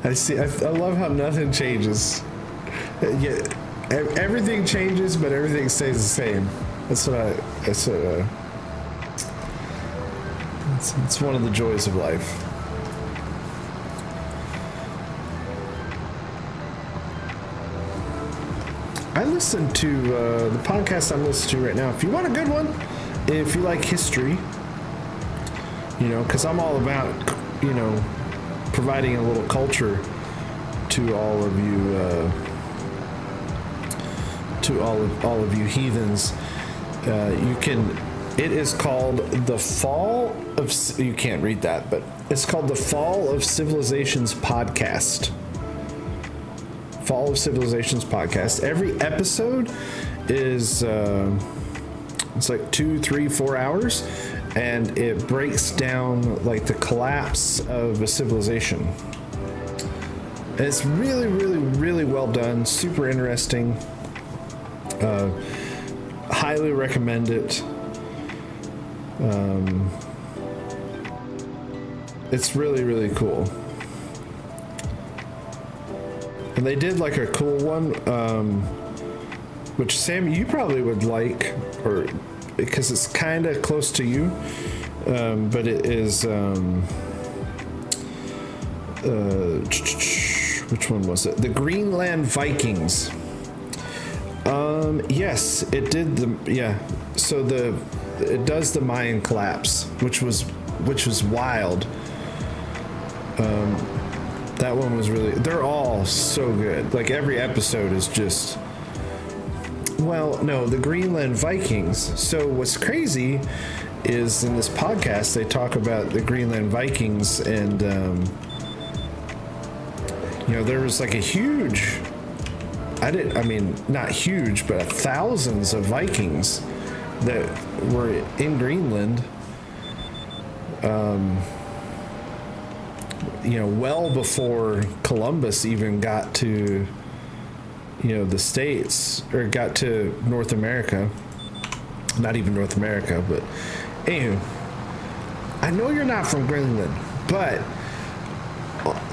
I love how nothing changes. Yeah, everything changes, but everything stays the same. It's one of the joys of life. I listen to the podcast I'm listening to right now. If you want a good one, if you like history, you know, because I'm all about, you know, providing a little culture to all of you, all of you heathens. You can. It is called the Fall of. You can't read that, but it's called the Fall of Civilizations podcast. Fall of Civilizations podcast. Every episode is it's like 2, 3, 4 hours, and it breaks down like the collapse of a civilization. And it's really, really, really well done. Super interesting. Highly recommend it. It's really, really cool. And they did like a cool one, which Sammy, you probably would like, or because it's kind of close to you, but it is, which one was it? The Greenland Vikings. Yes, it did so it does the Mayan collapse, which was wild. That one was really, they're all so good. Like every episode is just, Well, no, the Greenland Vikings. So what's crazy is in this podcast they talk about the Greenland Vikings, and there was like a huge, not huge, but thousands of Vikings that were in Greenland, well before Columbus even got to, the States, or got to North America. Not even North America, but anywho, I know you're not from Greenland, but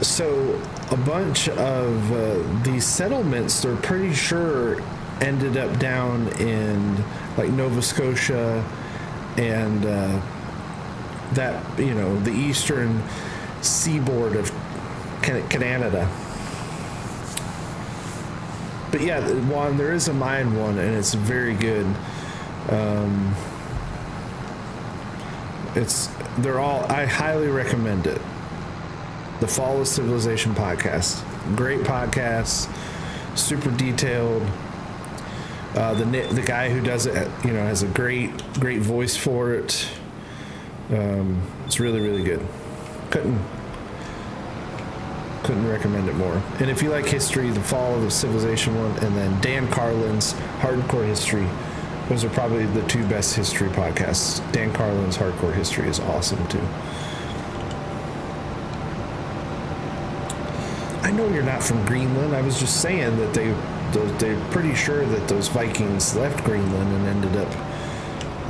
so a bunch of these settlements, they're pretty sure ended up down in like Nova Scotia and the eastern seaboard of Canada. But yeah, Juan, there is a mine one, and it's very good. I highly recommend it. The Fall of Civilization podcast. Great podcast, super detailed. The guy who does it, has a great voice for it. It's really, really good. Couldn't recommend it more. And if you like history, the Fall of the Civilization one, and then Dan Carlin's Hardcore History, those are probably the two best history podcasts. Dan Carlin's Hardcore History is awesome too. I know you're not from Greenland. I was just saying that they're pretty sure that those Vikings left Greenland and ended up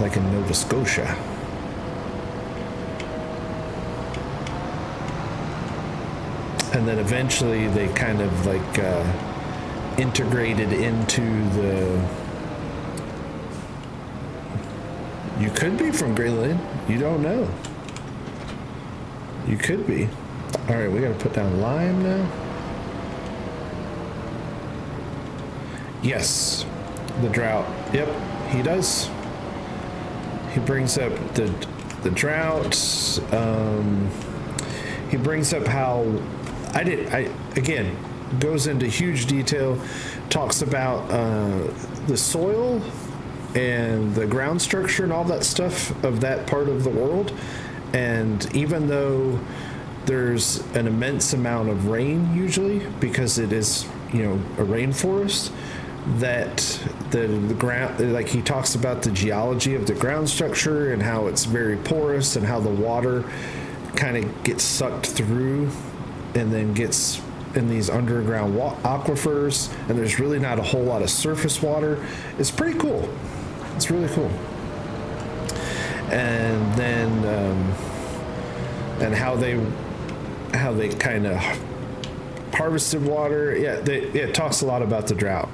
like in Nova Scotia. And then eventually they kind of like integrated into the... You could be from Greenland. You don't know. You could be. All right, we got to put down lime now. Yes, the drought. Yep, he does. He brings up the drought. He brings up how again, goes into huge detail, talks about the soil and the ground structure and all that stuff of that part of the world. And even though there's an immense amount of rain usually, because it is, a rainforest, that the ground, like he talks about the geology of the ground structure and how it's very porous and how the water kind of gets sucked through and then gets in these underground aquifers, and there's really not a whole lot of surface water. It's pretty cool. It's really cool. And then and how they kind of harvested water. Yeah, it talks a lot about the drought.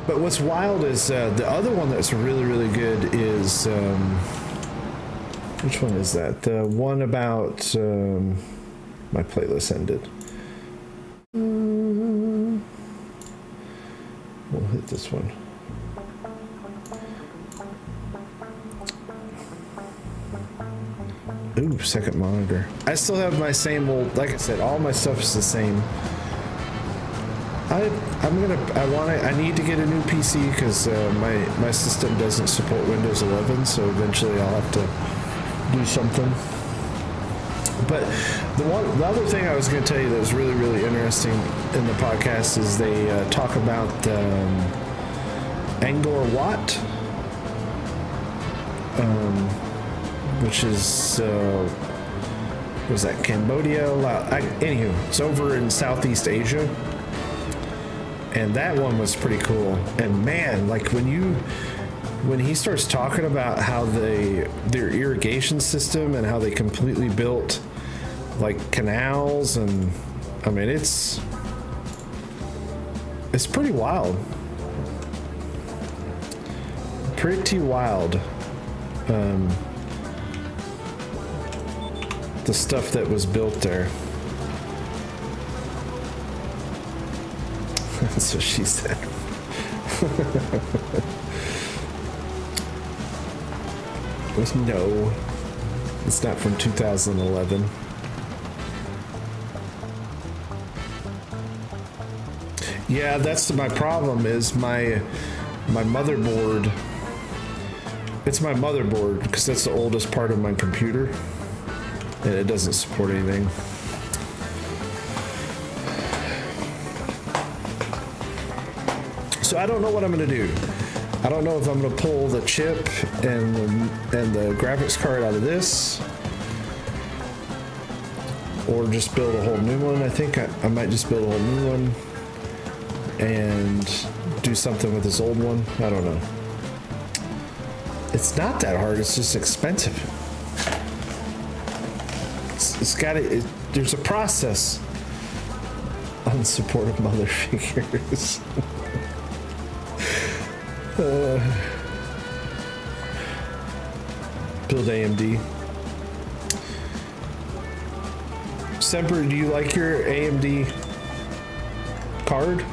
But what's wild is the other one that's really, really good is... which one is that? The one about... my playlist ended. We'll hit this one. Ooh, second monitor. I still have my same old... Like I said, all my stuff is the same. I need to get a new PC because my system doesn't support Windows 11, so eventually I'll have to do something. But the other thing I was going to tell you that was really, really interesting in the podcast is they talk about Angkor Wat, which is was that Cambodia? Anywho, it's over in Southeast Asia. And that one was pretty cool. And man, like when he starts talking about how their irrigation system and how they completely built like canals, and I mean it's pretty wild. Pretty wild. The stuff that was built there. That's what she said. No, it's not from 2011. Yeah, that's my problem is my motherboard. It's my motherboard because that's the oldest part of my computer and it doesn't support anything. So I don't know what I'm going to do. I don't know if I'm going to pull the chip and the graphics card out of this or just build a whole new one. I think I might just build a whole new one and do something with this old one. I don't know. It's not that hard. It's just expensive. It's got to. There's a process. Unsupported mother figures. Build AMD. Semper, do you like your AMD card?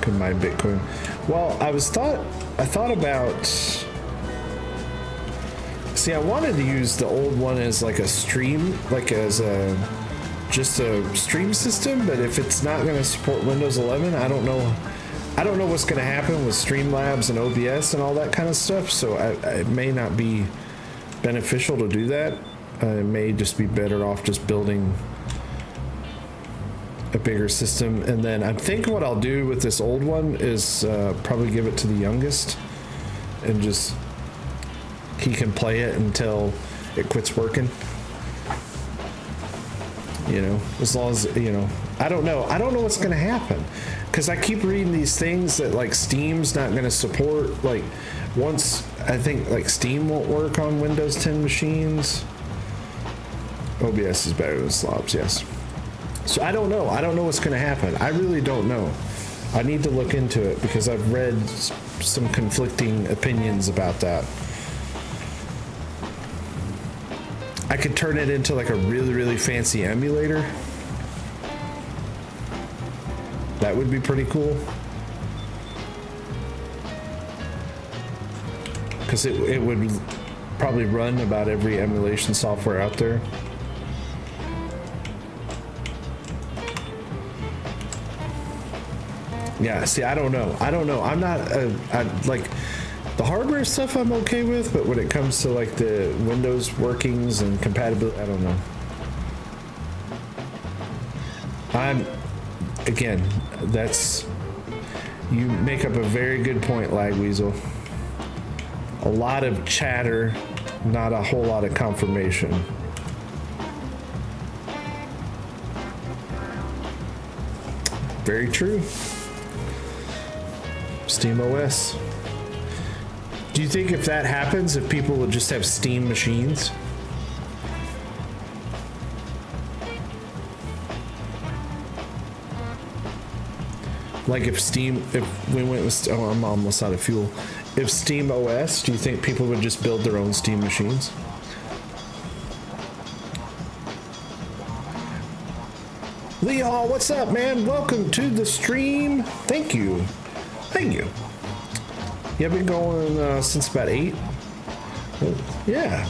Could mine Bitcoin. Well, I thought about. See, I wanted to use the old one as like a stream, like as just a stream system. But if it's not going to support Windows 11, I don't know. I don't know what's going to happen with Streamlabs and OBS and all that kind of stuff. So it may not be beneficial to do that. It may just be better off just building a bigger system. And then I think what I'll do with this old one is probably give it to the youngest and just he can play it until it quits working. You know, as long as, you know, I don't know what's going to happen because I keep reading these things that like Steam's not going to support, like once I think like Steam won't work on Windows 10 machines. OBS is better than slobs, yes. So I don't know what's going to happen. I really don't know. I need to look into it because I've read some conflicting opinions about that. I could turn it into like a really, really fancy emulator. That would be pretty cool. Because it would probably run about every emulation software out there. Yeah, see, I don't know. I'm not, like, the hardware stuff I'm okay with, but when it comes to, like, the Windows workings and compatibility, I don't know. Again, you make up a very good point, Lagweasel. A lot of chatter, not a whole lot of confirmation. Very true. Steam OS. Do you think if that happens, if people would just have Steam machines? Like if we went with, oh, I'm almost out of fuel. If Steam OS, do you think people would just build their own Steam machines? Lee Hall, what's up, man? Welcome to the stream. Thank you. Thank you. Yeah, I've been going since about 8. Yeah.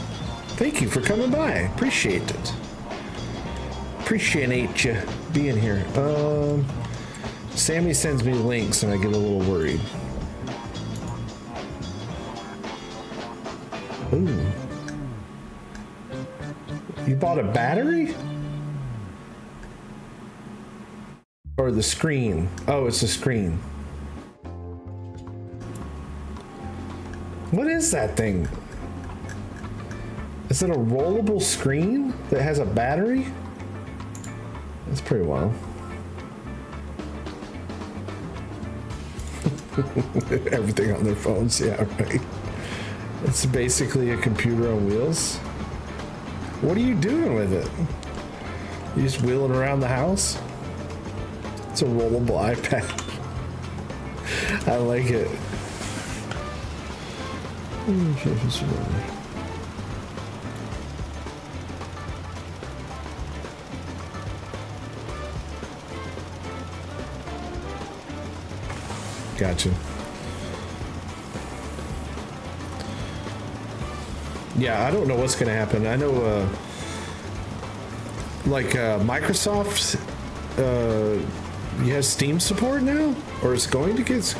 Thank you for coming by. Appreciate it. Appreciate you being here. Sammy sends me links and I get a little worried. Ooh. You bought a battery? Or the screen? Oh, it's a screen. What is that thing? Is it a rollable screen that has a battery? That's pretty wild. Everything on their phones, yeah, right. It's basically a computer on wheels. What are you doing with it? You just wheeling around the house? It's a rollable iPad. I like it. Gotcha. Yeah, I don't know what's going to happen. I know, Microsoft You have Steam support now? Or it's going to get...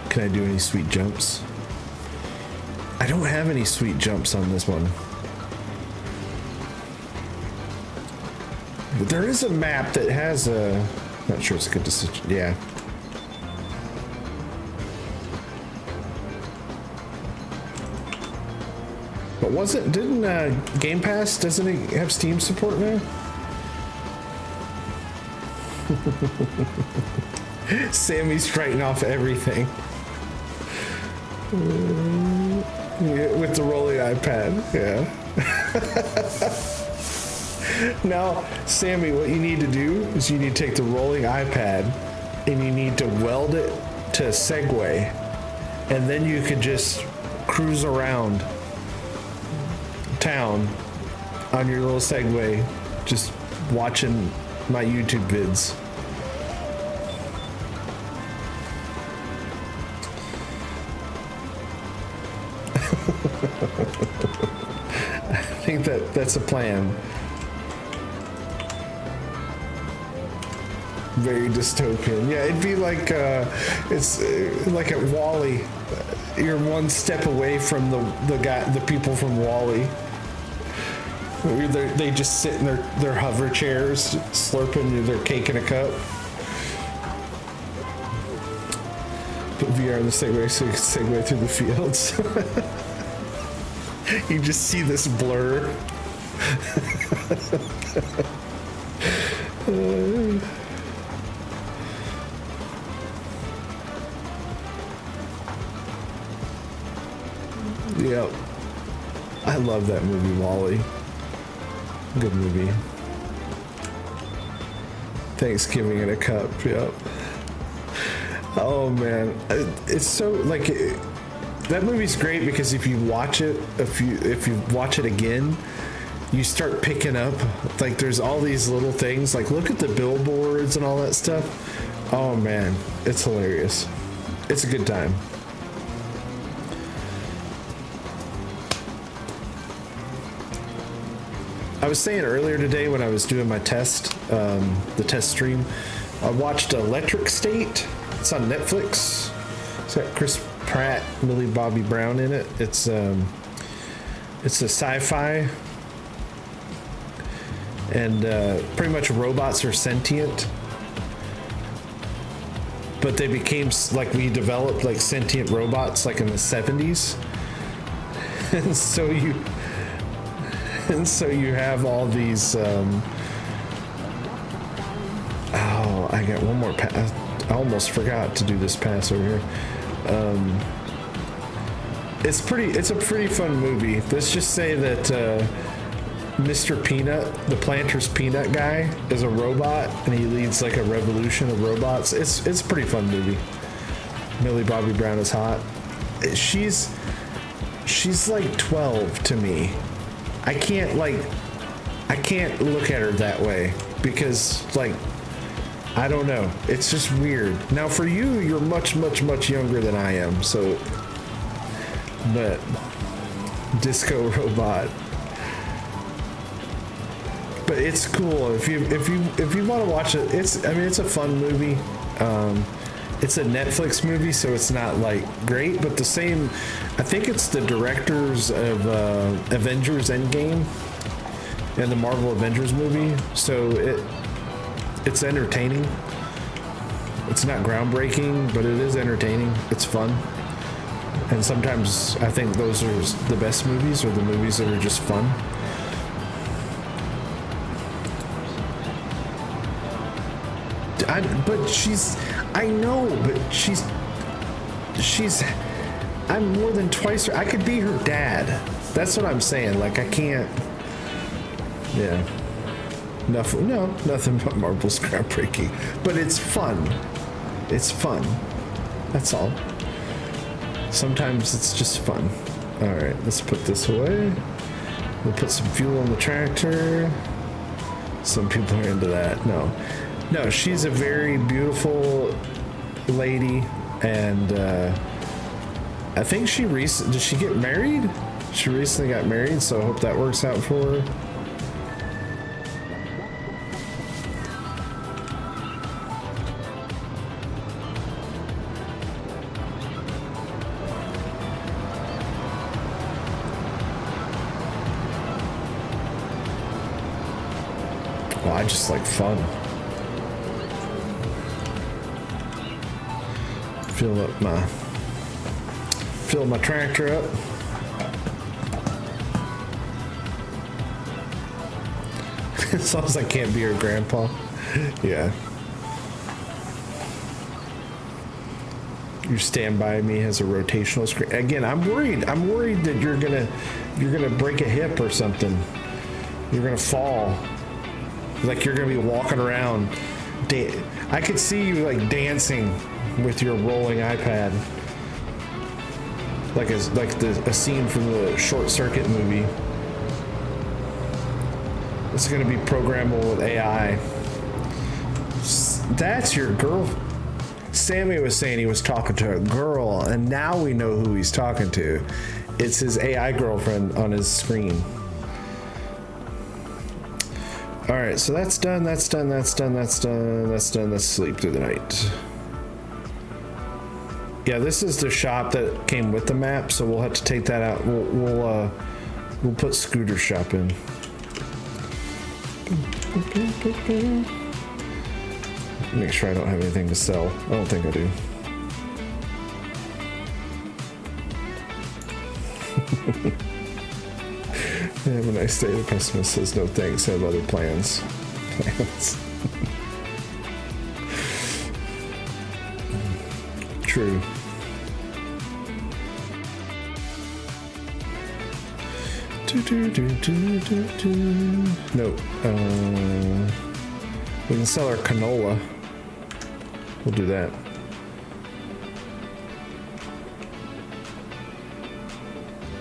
Can I do any sweet jumps? I don't have any sweet jumps on this one. But there is a map that has a... Not sure it's a good decision. Yeah. But didn't Game Pass, doesn't it have Steam support now? Sammy's writing off everything. Yeah, with the rolling iPad, yeah. Now, Sammy, what you need to do is you need to take the rolling iPad and you need to weld it to a Segway, and then you could just cruise around town on your little Segway, just watching my YouTube vids. I think that's a plan. Very dystopian. Yeah, it'd be like it's like at Wall-E. You're one step away from the people from Wall-E. They just sit in their hover chairs, slurping their cake in a cup. Put VR in the Segway so you can segue through the fields. You just see this blur. Yep. I love that movie, Wall-E. Good movie. Thanksgiving in a cup, yep. Oh man, it's so like that movie's great because if you watch it, if you watch it again, you start picking up like there's all these little things. Like look at the billboards and all that stuff. Oh man, it's hilarious. It's a good time. I was saying earlier today when I was doing my test, the test stream, I watched Electric State. It's on Netflix. It's got Chris Pratt, Millie Bobby Brown in it. It's a sci-fi, and pretty much robots are sentient, but they became like we developed like sentient robots like in the 70s, and so you have all these. Oh, I got one more pass. I almost forgot to do this pass over here. It's a pretty fun movie. Let's just say that Mr. Peanut, the Planters Peanut guy, is a robot, and he leads like a revolution of robots. It's a pretty fun movie. Millie Bobby Brown is hot. She's like 12 to me. I can't look at her that way because like I don't know. It's just weird. Now for you, you're much younger than I am, so but Disco Robot. But it's cool. If you want to watch it, it's a fun movie. It's a Netflix movie, so it's not like great, but the same. I think it's the directors of Avengers Endgame and the Marvel Avengers movie, so it's entertaining. It's not groundbreaking, but it is entertaining. It's fun, and sometimes I think those are the best movies, or the movies that are just fun. I'm more than twice her. I could be her dad. That's what I'm saying. Like I can't. Yeah. Nothing but Marvel's groundbreaking. But it's fun. It's fun. That's all. Sometimes it's just fun. All right, let's put this away. We'll put some fuel on the tractor. Some people are into that. No, she's a very beautiful lady, and I think did she get married? She recently got married, so I hope that works out for her. I just like fun. Fill my tractor up. As long as I can't be her grandpa. Yeah. Your Stand By Me has a rotational screen. Again, I'm worried that you're gonna break a hip or something. You're gonna fall. Like you're gonna be walking around. I could see you like dancing with your rolling iPad. Like a scene from the Short Circuit movie. It's gonna be programmable with AI. That's your girl. Sammy was saying he was talking to a girl, and now we know who he's talking to. It's his AI girlfriend on his screen. All right, so that's done. Let's sleep through the night. Yeah, this is the shop that came with the map, so we'll have to take that out. We'll put Scooter Shop in. Make sure I don't have anything to sell. I don't think I do. Have a nice day. The pessimist says no thanks. I have other plans. True. Nope. We can sell our canola. We'll do that.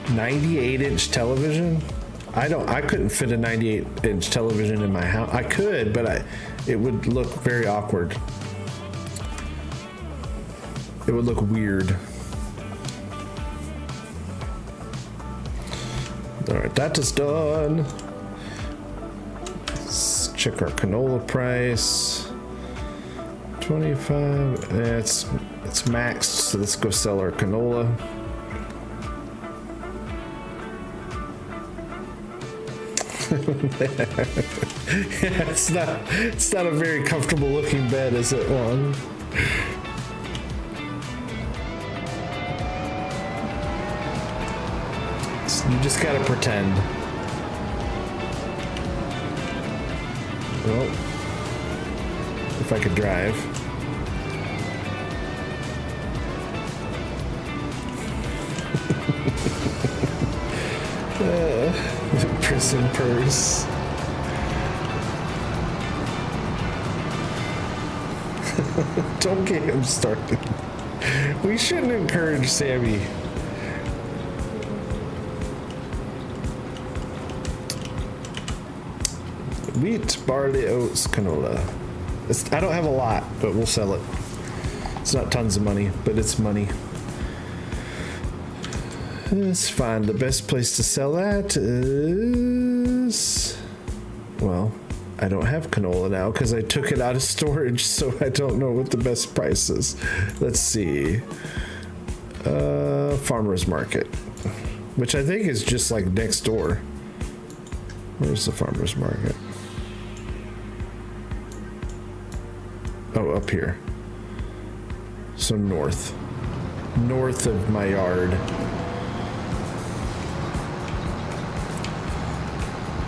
$98-inch television? I couldn't fit a 98-inch television in my house. I could, but it would look very awkward. It would look weird. All right, that is done. Let's check our canola price. 25. It's maxed, so let's go sell our canola. Yeah, it's not a very comfortable looking bed, is it, Juan? You just gotta pretend. Well, if I could drive. Prison purse. Don't get him started. We shouldn't encourage Sammy. Wheat, barley, oats, canola. I don't have a lot, but we'll sell it. It's not tons of money, but it's money. It's fine. The best place to sell that is... Well, I don't have canola now because I took it out of storage, so I don't know what the best price is. Let's see. Farmer's Market, which I think is just like next door. Where's the Farmer's Market? Oh, up here. So north of my yard.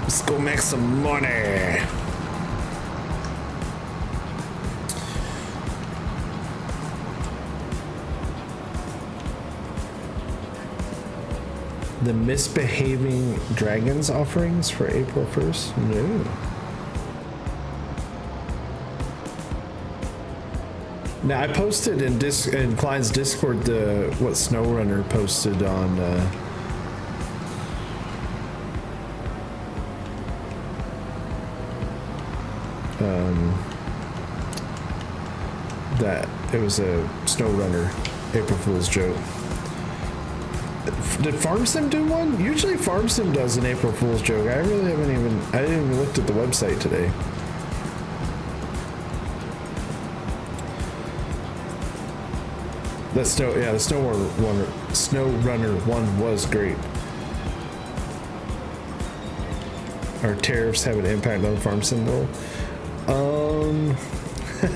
Let's go make some money. The misbehaving dragons offerings for April 1st? No. Now I posted in Klein's Discord what SnowRunner posted on that it was a SnowRunner April Fool's joke. Did FarmSim do one? Usually FarmSim does an April Fool's joke. I didn't even looked at the website today. The SnowRunner one was great. Our tariffs have an impact on the FarmSim world.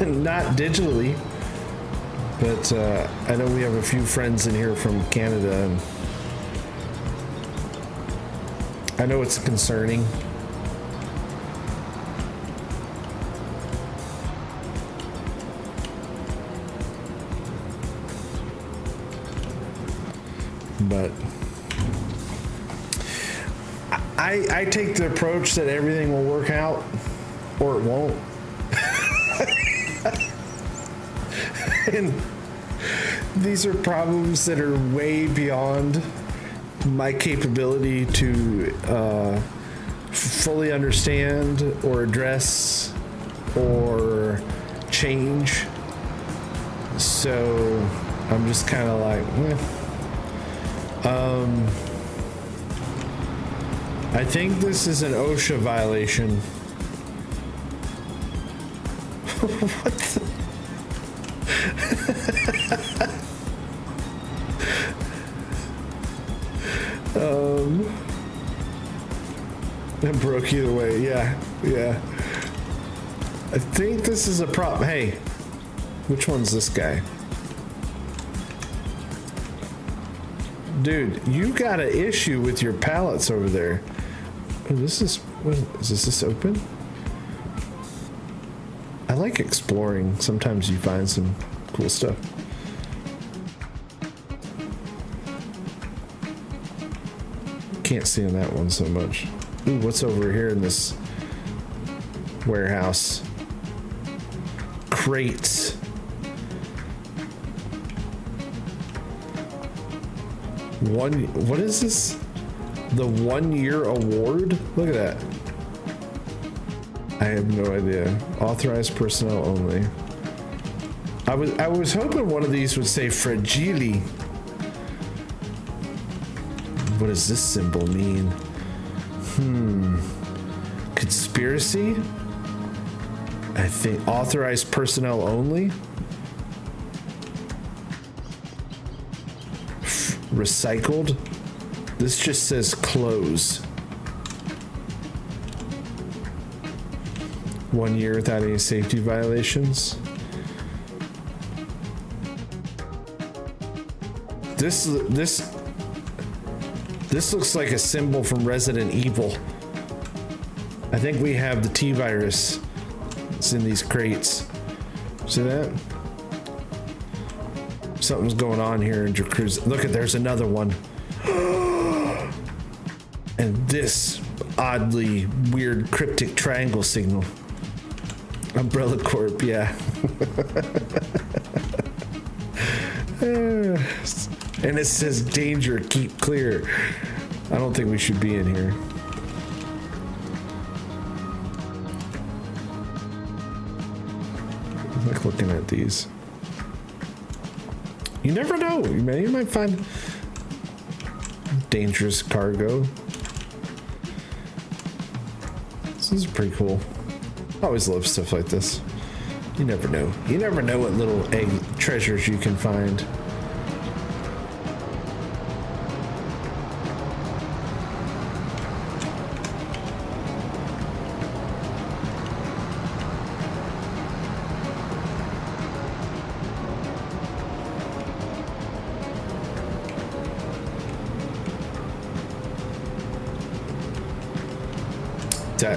Not digitally, but I know we have a few friends in here from Canada, and I know it's concerning. But I take the approach that everything will work out, or it won't. And these are problems that are way beyond my capability to fully understand or address or change. So I'm just kind of like, I think this is an OSHA violation. What the? It broke either way. Yeah. I think this is a problem. Hey, which one's this guy? Dude, you got an issue with your pallets over there. Oh, is this open? I like exploring. Sometimes you find some cool stuff. Can't see in that one so much. Ooh, what's over here in this warehouse? Crates. What is this? The 1 year award? Look at that. I have no idea. Authorized personnel only. I was hoping one of these would say fragile. What does this symbol mean? Conspiracy? I think authorized personnel only. Recycled. This just says close. 1 year without any safety violations. This looks like a symbol from Resident Evil. I think we have the T-virus. It's in these crates. See that? Something's going on here in Drakurza. Look, there's another one. And this oddly weird cryptic triangle signal. Umbrella Corp, yeah. And it says danger, keep clear. I don't think we should be in here. I like looking at these. You never know, man. You might find dangerous cargo. This is pretty cool. I always love stuff like this. You never know. You never know what little egg treasures you can find.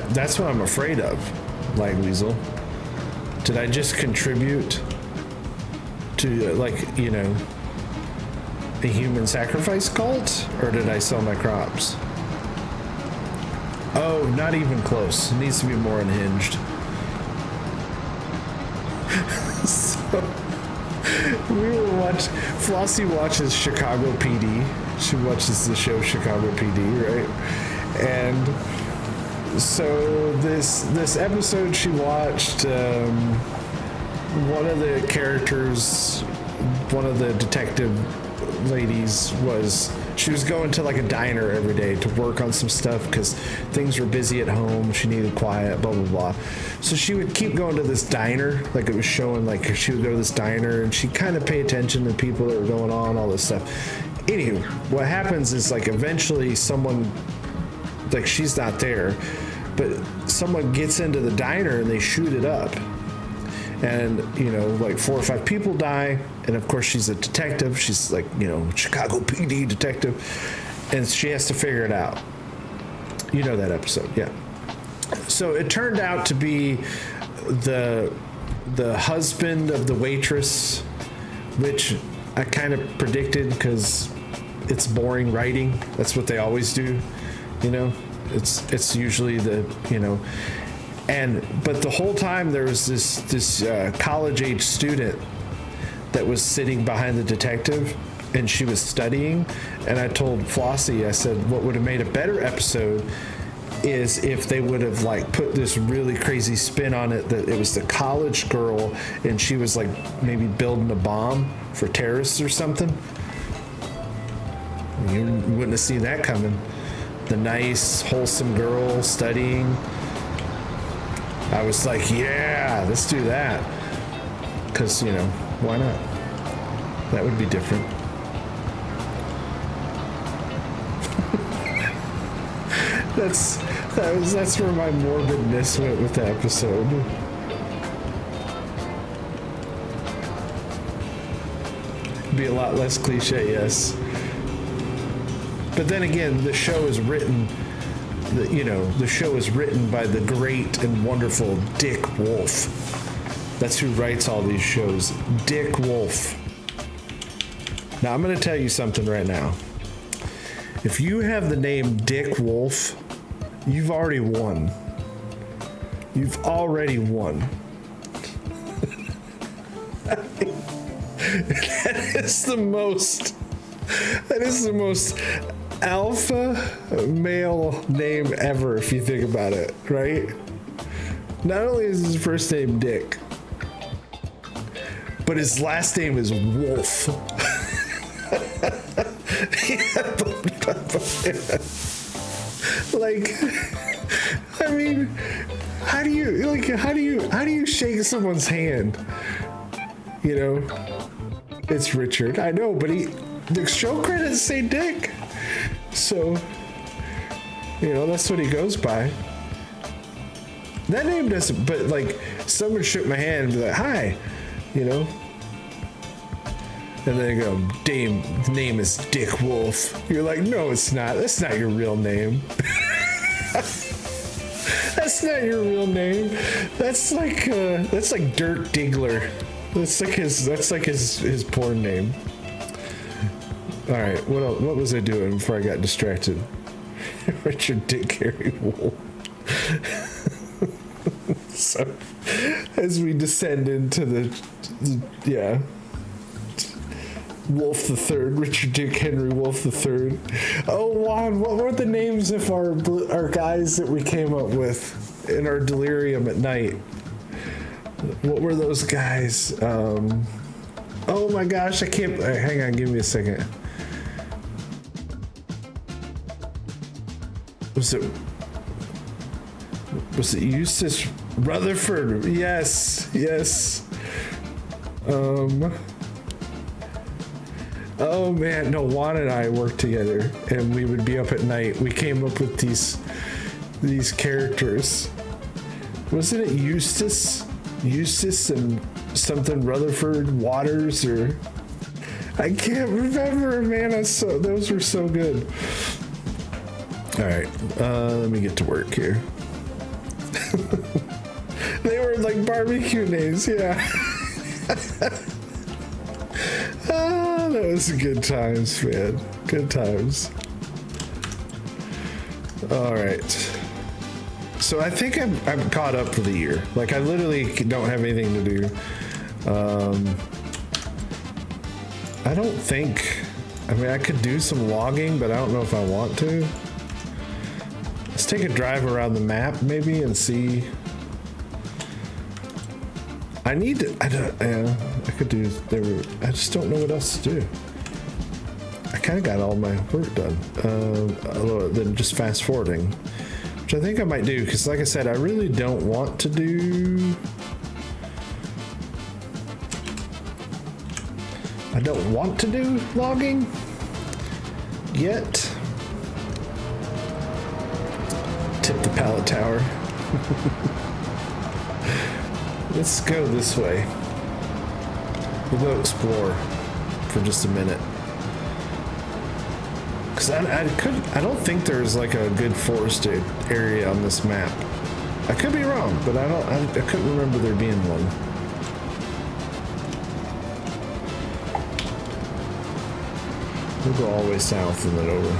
That's what I'm afraid of, like Weasel. Did I just contribute to, like, you know, a human sacrifice cult? Or did I sell my crops? Oh, not even close. It needs to be more unhinged. So, Flossie watches Chicago PD. She watches the show Chicago PD, right? And so this episode she watched, one of the characters, one of the detective ladies she was going to like a diner every day to work on some stuff because things were busy at home. She needed quiet, blah, blah, blah. So she would keep going to this diner. Like it was showing like she would go to this diner and she'd kind of pay attention to people that were going on, all this stuff. Anywho, what happens is like eventually someone, like she's not there, but someone gets into the diner and they shoot it up. and like 4 or 5 people die, and of course she's a detective. She's like Chicago PD detective, and she has to figure it out. You know that episode, yeah. So it turned out to be the husband of the waitress, which I kind of predicted because it's boring writing. That's what they always do, It's usually but the whole time there was this college age student that was sitting behind the detective, and she was studying. And I told Flossie, I said, what would have made a better episode is if they would have like put this really crazy spin on it, that it was the college girl and she was like maybe building a bomb for terrorists or something. You wouldn't have seen that coming. The nice, wholesome girl studying. I was like, yeah, let's do that. Because, why not? That would be different. That's where my morbidness went with the episode. Be a lot less cliche, yes. But then again, the show is written, the show is written by the great and wonderful Dick Wolf. That's who writes all these shows, Dick Wolf. Now I'm going to tell you something right now. If you have the name Dick Wolf, you've already won. You've already won. That is the most alpha male name ever, if you think about it, right? Not only is his first name Dick, but his last name is Wolf. Like, I mean, how do you shake someone's hand? It's Richard. I know, but the show credits say Dick, so that's what he goes by. That name doesn't. But like, someone shook my hand and be like, "Hi," And then they go, name is Dick Wolf. You're like, no, it's not. That's not your real name. That's not your real name. That's like Dirk Diggler. That's like his porn name. All right, what was I doing before I got distracted? Richard Dick Harry Wolf. So, as we descend into the Wolf the Third, Richard Dick Henry Wolf the Third. Oh, Juan, what were the names of our guys that we came up with in our delirium at night? What were those guys? Oh my gosh, I can't. Hang on, give me a second. Was it Eustace Rutherford? Yes. Oh man, no, Juan and I worked together, and we would be up at night. We came up with these characters. Wasn't it Eustace and something Rutherford Waters, or I can't remember, man. Those were so good. All right, let me get to work here. They were like barbecue names, yeah. That was good times, man. Good times. All right. So I think I'm caught up for the year. Like, I literally don't have anything to do. I don't think. I mean, I could do some logging, but I don't know if I want to. Let's take a drive around the map, maybe, and see. I need to. I could do. I just don't know what else to do. I kind of got all my work done. Then just fast forwarding, which I think I might do, because, like I said, I really don't want to do. I don't want to do logging yet. Tip the pallet tower. Let's go this way. We'll go explore for just a minute. Cause I don't think there's like a good forested area on this map. I could be wrong, but I couldn't remember there being one. We'll go all the way south and then over.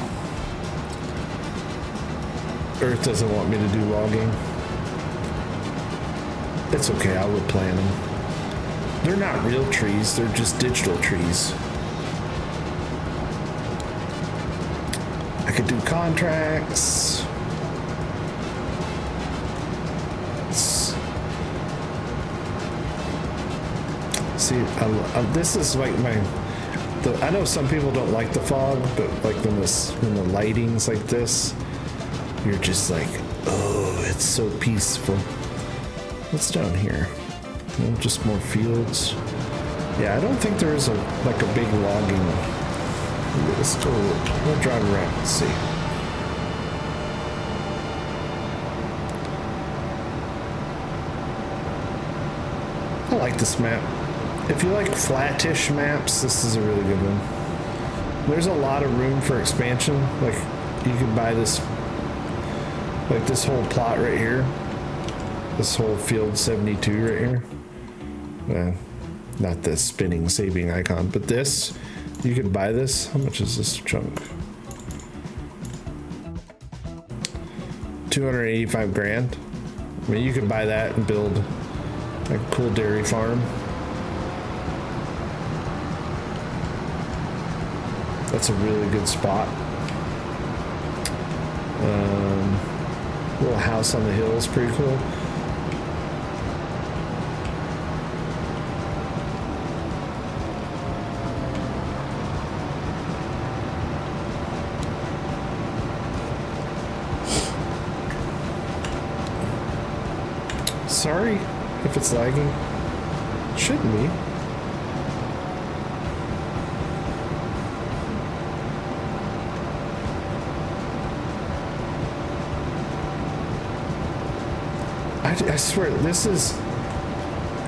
Earth doesn't want me to do logging. It's okay, I'll replant them. They're not real trees, they're just digital trees. I could do contracts. See, this is like I know some people don't like the fog, but like when the lighting's like this, you're just like, oh, it's so peaceful. What's down here? Oh, just more fields. Yeah, I don't think there is a big logging. Let's go. We'll drive around and see. I like this map. If you like flattish maps, this is a really good one. There's a lot of room for expansion. Like, you could buy this, like this whole plot right here. This whole field 72 right here. Not this spinning saving icon, but this. You could buy this. How much is this chunk? 285 grand. I mean, you could buy that and build a cool dairy farm. That's a really good spot. Little house on the hill is pretty cool. Sorry if it's lagging. Shouldn't be. I swear, this is,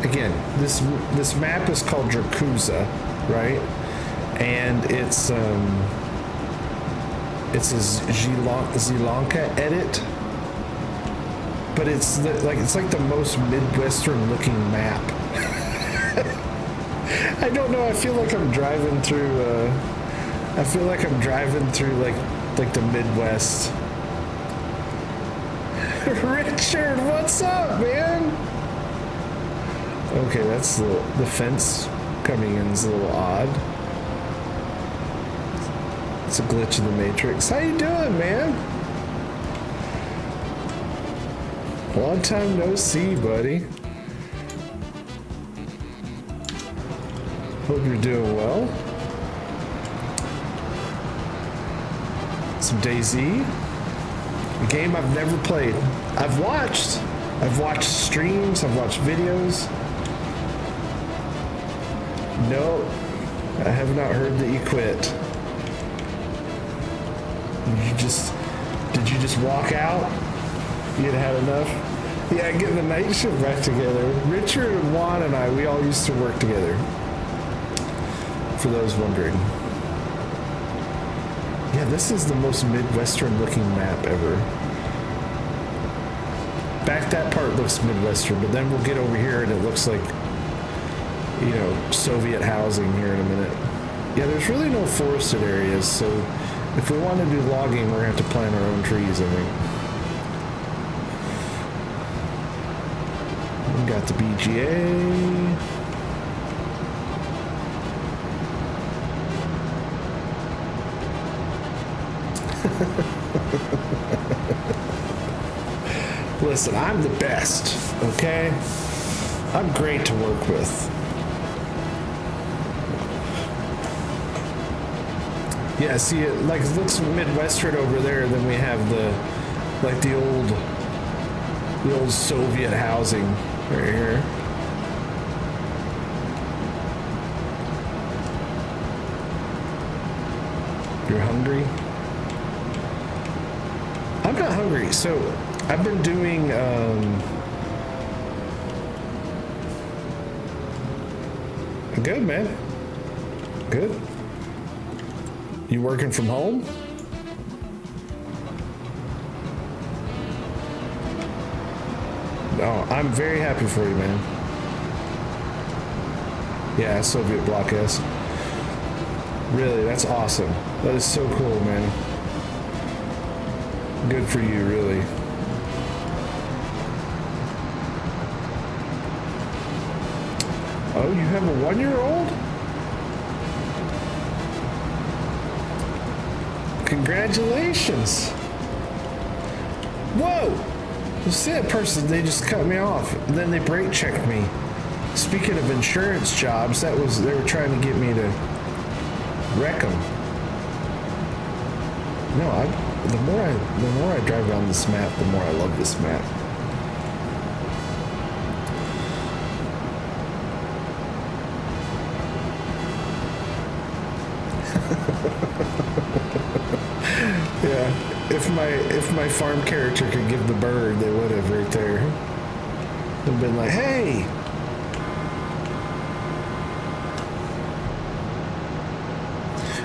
again, this map is called Drakurza, right? And it's a Sri Lanka edit, but it's like the most Midwestern looking map. I don't know. I feel like I'm driving through. Like the Midwest. Richard, what's up, man? Okay, that's the fence coming in is a little odd. It's a glitch in the matrix. How you doing, man? Long time no see, buddy. Hope you're doing well. Some DayZ. A game I've never played. I've watched streams, I've watched videos. No, I have not heard that you quit. Did you just walk out? You had enough? Yeah, getting the night shift back together. Richard and Juan and I, we all used to work together. For those wondering. Yeah, this is the most Midwestern looking map ever. Back that part looks Midwestern, but then we'll get over here and it looks like, you know, Soviet housing here in a minute. Yeah, there's really no forested areas, so if we want to do logging, we're going to have to plant our own trees, I think. We got the BGA. Listen, I'm the best, okay? I'm great to work with. Yeah, see, it like looks Midwestern over there, then we have the old Soviet housing right here. You're hungry? I'm not hungry. So I've been doing Good, man. Good. You working from home? No, I'm very happy for you, man. Yeah, Soviet bloc S. Really, that's awesome. That is so cool, man. Good for you, really. Oh, you have a 1-year-old? Congratulations. Whoa! You see that person, they just cut me off, and then they brake checked me. Speaking of insurance jobs, they were trying to get me to wreck them. No, the more I drive down this map, the more I love this map. Yeah, if my farm character could give the bird, they would have right there. They've been like, hey.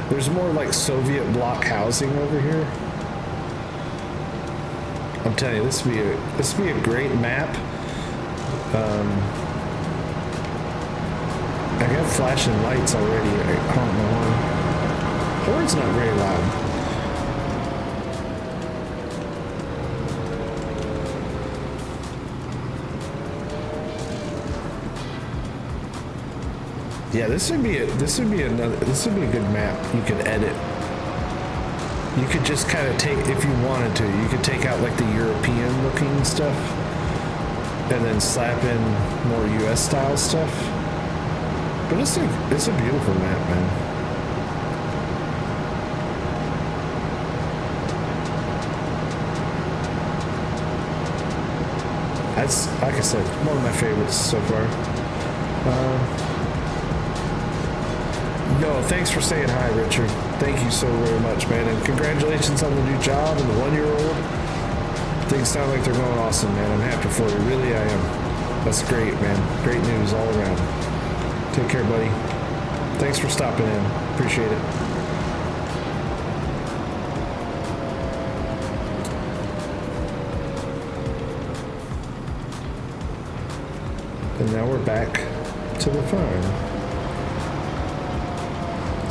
There's more like Soviet bloc housing over here. I'm telling you, this would be a great map. I got flashing lights already. I don't know why. Horn's not very loud. Yeah, this would be a good map you could edit. You could just kind of take, if you wanted to, you could take out like the European looking stuff and then slap in more US style stuff. But it's a beautiful map, man. That's, like I said, one of my favorites so far. No, thanks for saying hi, Richard. Thank you so very much, man. And congratulations on the new job and the 1-year-old. Things sound like they're going awesome, man. I'm happy for you. Really, I am. That's great, man. Great news all around. Take care, buddy. Thanks for stopping in. Appreciate it. And now we're back to the farm.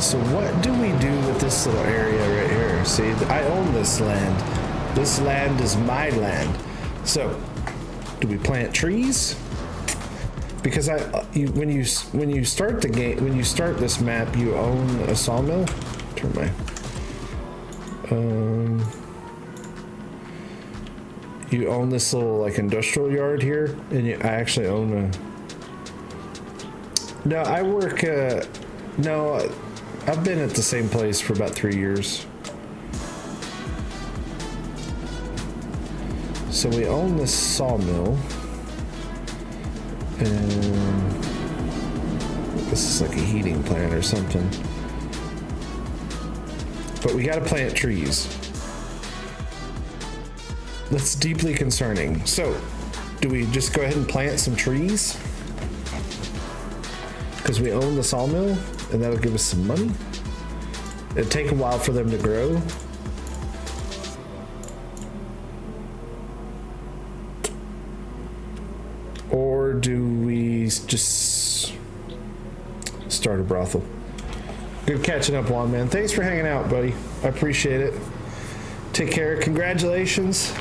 So what do we do with this little area right here? See, I own this land. This land is my land. So, do we plant trees? Because when you start the game, when you start this map, you own a sawmill. Turn my you own this little like industrial yard here, and I actually own a. No, I work. No, I've been at the same place for about 3 years. So we own this sawmill, and this is like a heating plant or something. But we got to plant trees. That's deeply concerning. So, do we just go ahead and plant some trees? Because we own the sawmill, and that'll give us some money. It'd take a while for them to grow. Or do we just start a brothel? Good catching up, Juan, man. Thanks for hanging out, buddy. I appreciate it. Take care. Congratulations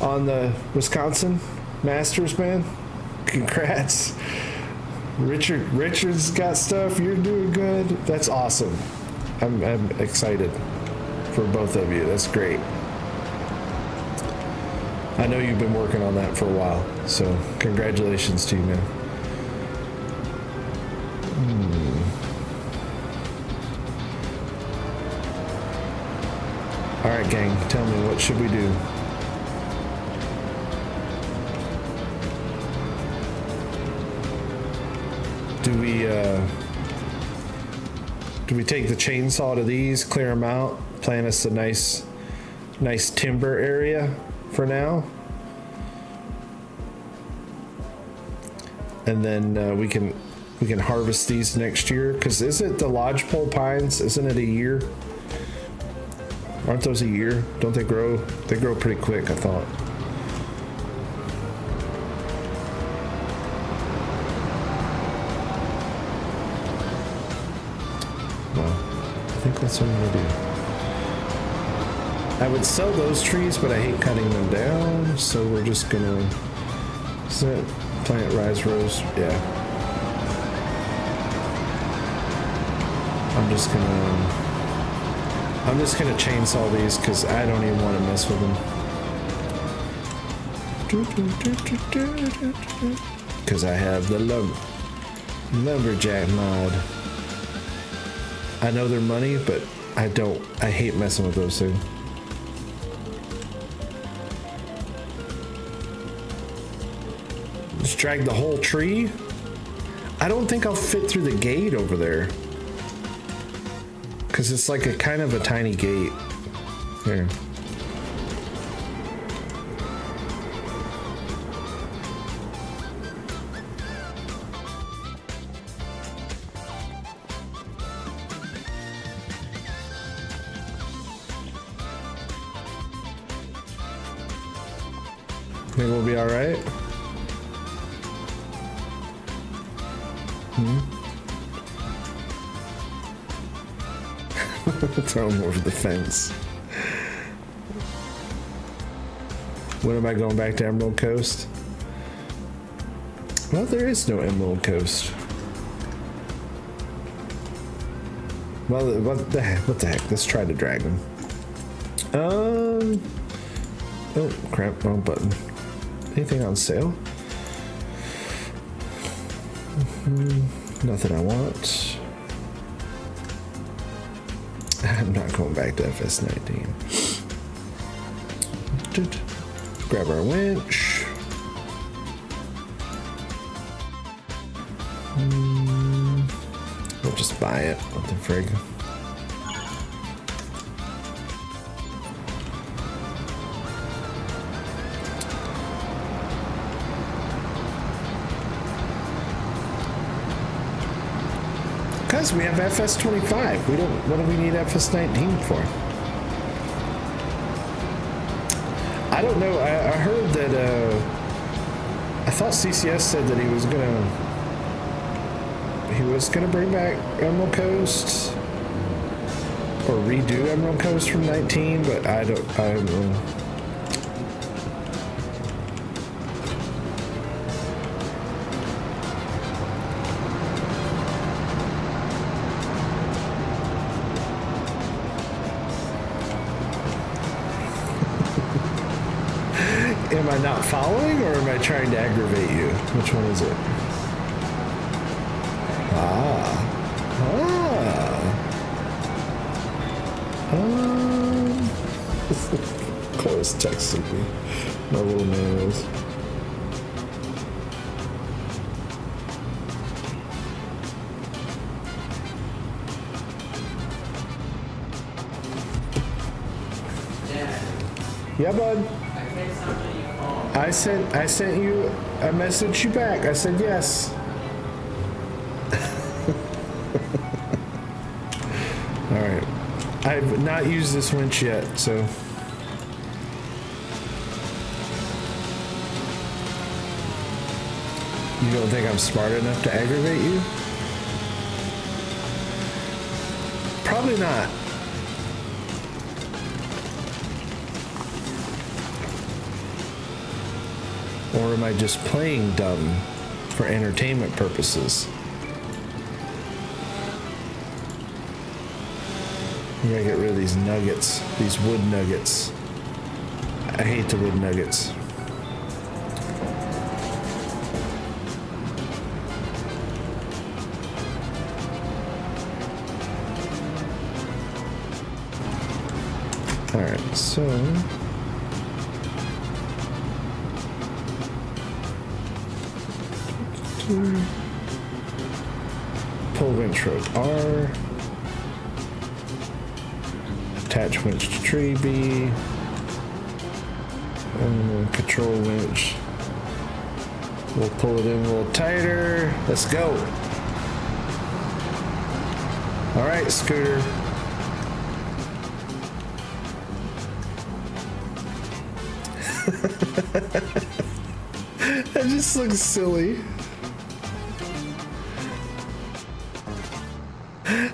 on the Wisconsin Masters, man. Congrats. Richard's got stuff. You're doing good. That's awesome. I'm excited for both of you. That's great. I know you've been working on that for a while, so congratulations to you, man. All right, gang, tell me, what should we do? Do we take the chainsaw to these, clear them out, plant us a nice timber area for now, and then we can we can harvest these next year. Because is it the lodgepole pines? Isn't it a year? Aren't those a year? Don't they grow? They grow pretty quick, I thought. Well, I think that's what I'm gonna do. I would sell those trees, but I hate cutting them down, so we're just gonna... Is that plant rise rose? Yeah. I'm just gonna chainsaw these because I don't even want to mess with them. Because I have the lumberjack mod. I know they're money, but I hate messing with those things. Just drag the whole tree? I don't think I'll fit through the gate over there. Because it's like a kind of a tiny gate. Here. Think we'll be alright? Throw him over the fence. When am I going back to Emerald Coast? Well, there is no Emerald Coast. Well, what the heck? Let's try to drag him. Oh crap! Wrong button. Anything on sale? Nothing I want. I'm not going back to FS19. Grab our winch. We'll just buy it. What the frig? Because we have FS25. What do we need FS19 for? I don't know. I heard that, I thought CCS said that he was gonna bring back Emerald Coast or redo Emerald Coast from 19, but I don't know. Am I not following, or am I trying to aggravate you? Which one is it? Chloe's texting me. My little man is. Yeah, bud. I sent you a message you back. I said yes. All right. I've not used this winch yet, so. You don't think I'm smart enough to aggravate you? Probably not. Or am I just playing dumb for entertainment purposes? I gotta get rid of these nuggets, these wood nuggets. I hate the wood nuggets. All right, so. Pull winch rope R. Attach winch to tree B. And control winch. We'll pull it in a little tighter. Let's go. All right, Scooter. That just looks silly.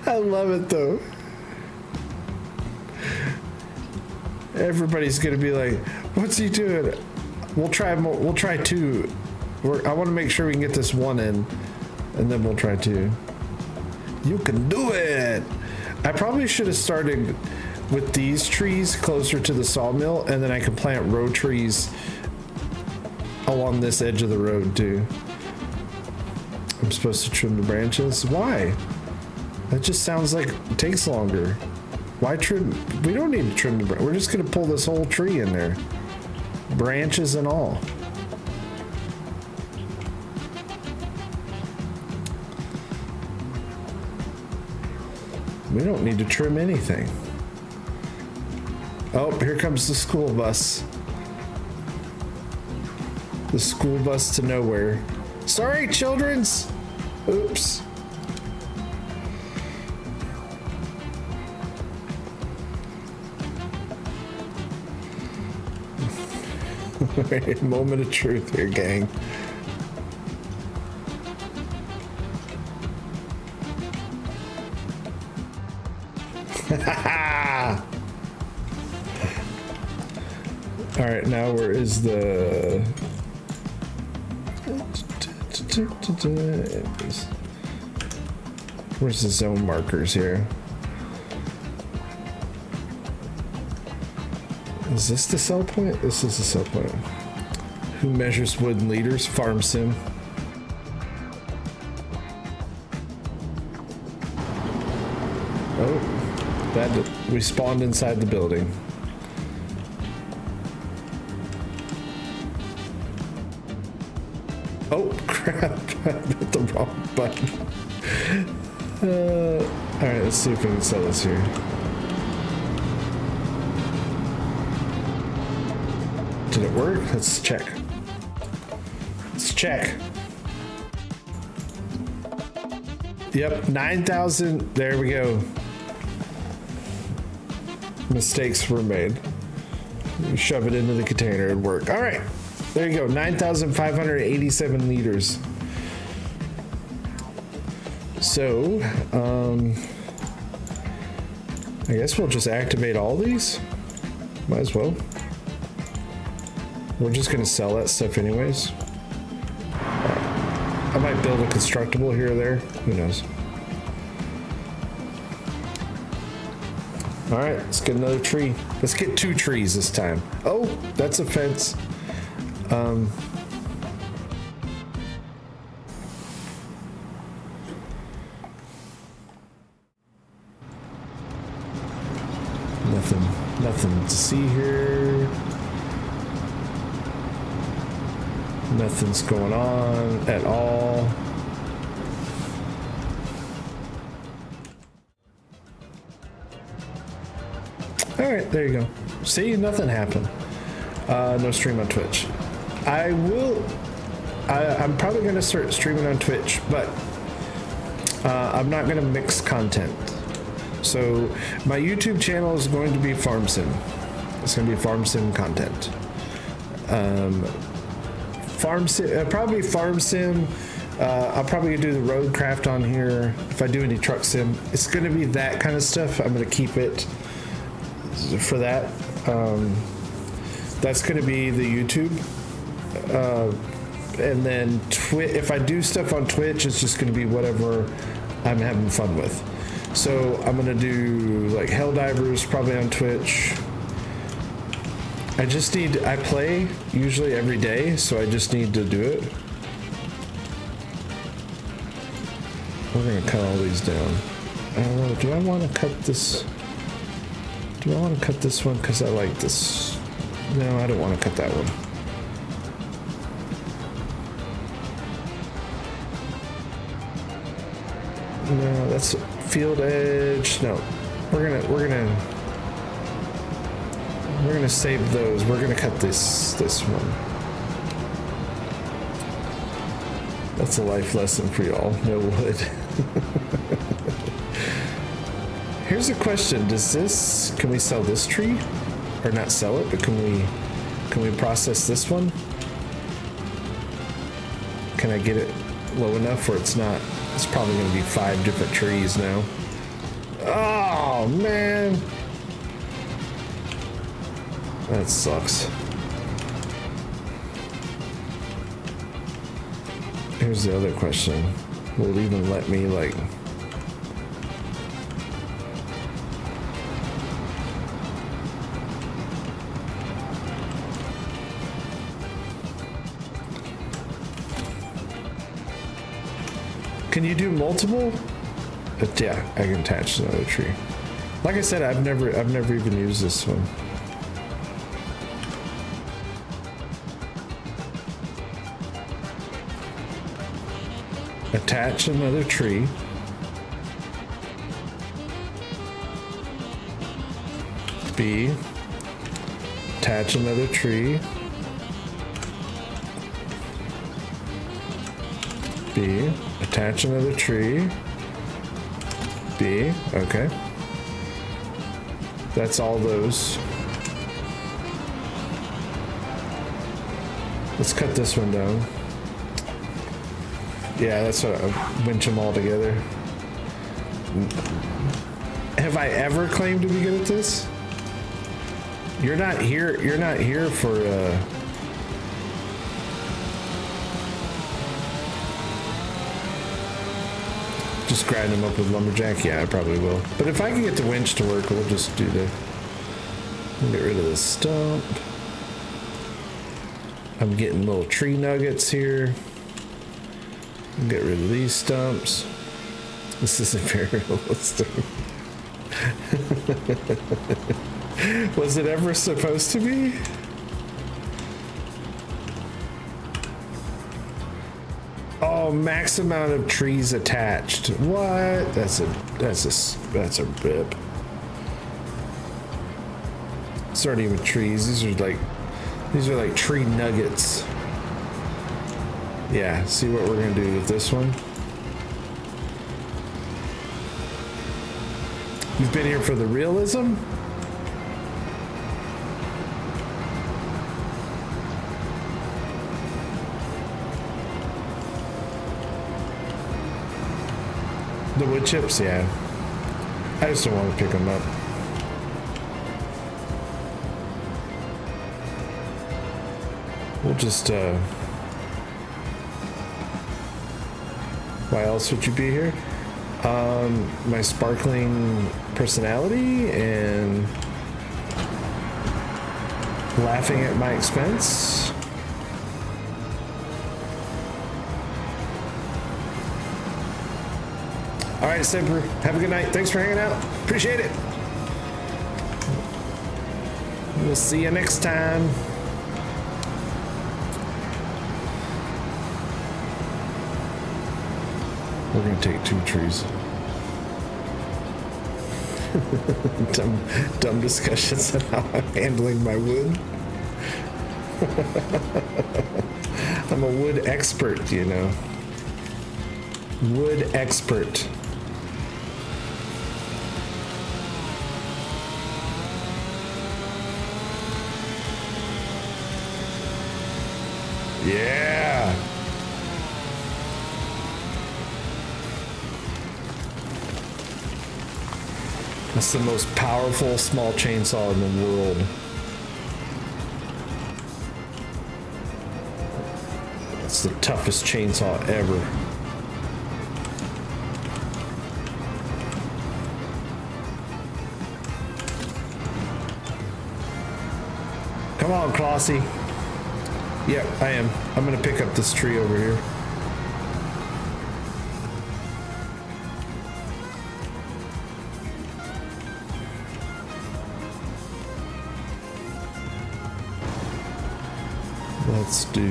I love it though. Everybody's gonna be like, "What's he doing?" We'll try more. We'll try two. I want to make sure we can get this one in, and then we'll try two. You can do it. I probably should have started with these trees closer to the sawmill, and then I can plant row trees along this edge of the road too. I'm supposed to trim the branches. Why? That just sounds like it takes longer. Why trim? We don't need to trim the branch. We're just gonna pull this whole tree in there, branches and all. We don't need to trim anything. Oh, here comes the school bus. The school bus to nowhere. Sorry, children's. Oops. Moment of truth here, gang. All right, now where is the... Where's the zone markers here? Is this the sell point? This is the sell point. Who measures wooden leaders? Farm sim. Oh, that we spawned inside the building. Oh crap! I hit the wrong button. All right, let's see if we can sell this here. Did it work? Let's check. Let's check. Yep, 9,000. There we go. Mistakes were made. You shove it into the container, it'd work. All right, there you go. 9,587 liters. So, I guess we'll just activate all these. Might as well. We're just gonna sell that stuff anyways. I might build a constructible here or there. Who knows? All right, let's get another tree. Let's get 2 trees this time. Oh, that's a fence. Nothing to see here. Nothing's going on at all. All right, there you go. See, nothing happened. No stream on Twitch. I'm probably going to start streaming on Twitch, but I'm not going to mix content. So my YouTube channel is going to be Farm Sim. It's going to be Farm Sim content. Farm Sim, probably Farm Sim. I'll probably do the roadcraft on here. If I do any truck sim, it's going to be that kind of stuff. I'm going to keep it for that. That's going to be the YouTube. And then if I do stuff on Twitch, it's just going to be whatever I'm having fun with. So I'm going to do like Helldivers probably on Twitch. I play usually every day, so I just need to do it. We're going to cut all these down. I don't know, do I want to cut this? Do I want to cut this one because I like this? No, I don't want to cut that one. No, that's field edge. No, we're gonna save those. We're gonna cut this one. That's a life lesson for y'all. No wood. here's a question. Can we sell this tree? Or not sell it, but can we process this one? Can I get it low enough where it's probably gonna be 5 different trees now. Oh man. That sucks. Here's the other question. Will it even let me like... Can you do multiple? Yeah, I can attach another tree. Like I said, I've never even used this one. Attach another tree. B. Attach another tree. B. Attach another tree. B. Okay. That's all those. Let's cut this one down. Yeah, that's what I winch them all together. Have I ever claimed to be good at this? You're not here for just grind them up with lumberjack. Yeah, I probably will. But if I can get the winch to work, we'll just do the... Get rid of this stump. I'm getting little tree nuggets here. Get rid of these stumps. This isn't very realistic. Was it ever supposed to be? Oh, max amount of trees attached. What? That's a rip. These aren't even trees. These are like tree nuggets. Yeah, see what we're gonna do with this one. You've been here for the realism? The wood chips, yeah. I just don't want to pick them up. We'll just, why else would you be here? My sparkling personality and laughing at my expense. All right, Semper, have a good night. Thanks for hanging out. Appreciate it. We'll see you next time. We're gonna take 2 trees. dumb discussions on how I'm handling my wood. I'm a wood expert, you know. Wood expert. Yeah. That's the most powerful small chainsaw in the world. It's the toughest chainsaw ever. Come on, Clossy. Yep, I am. I'm gonna pick up this tree over here. Let's do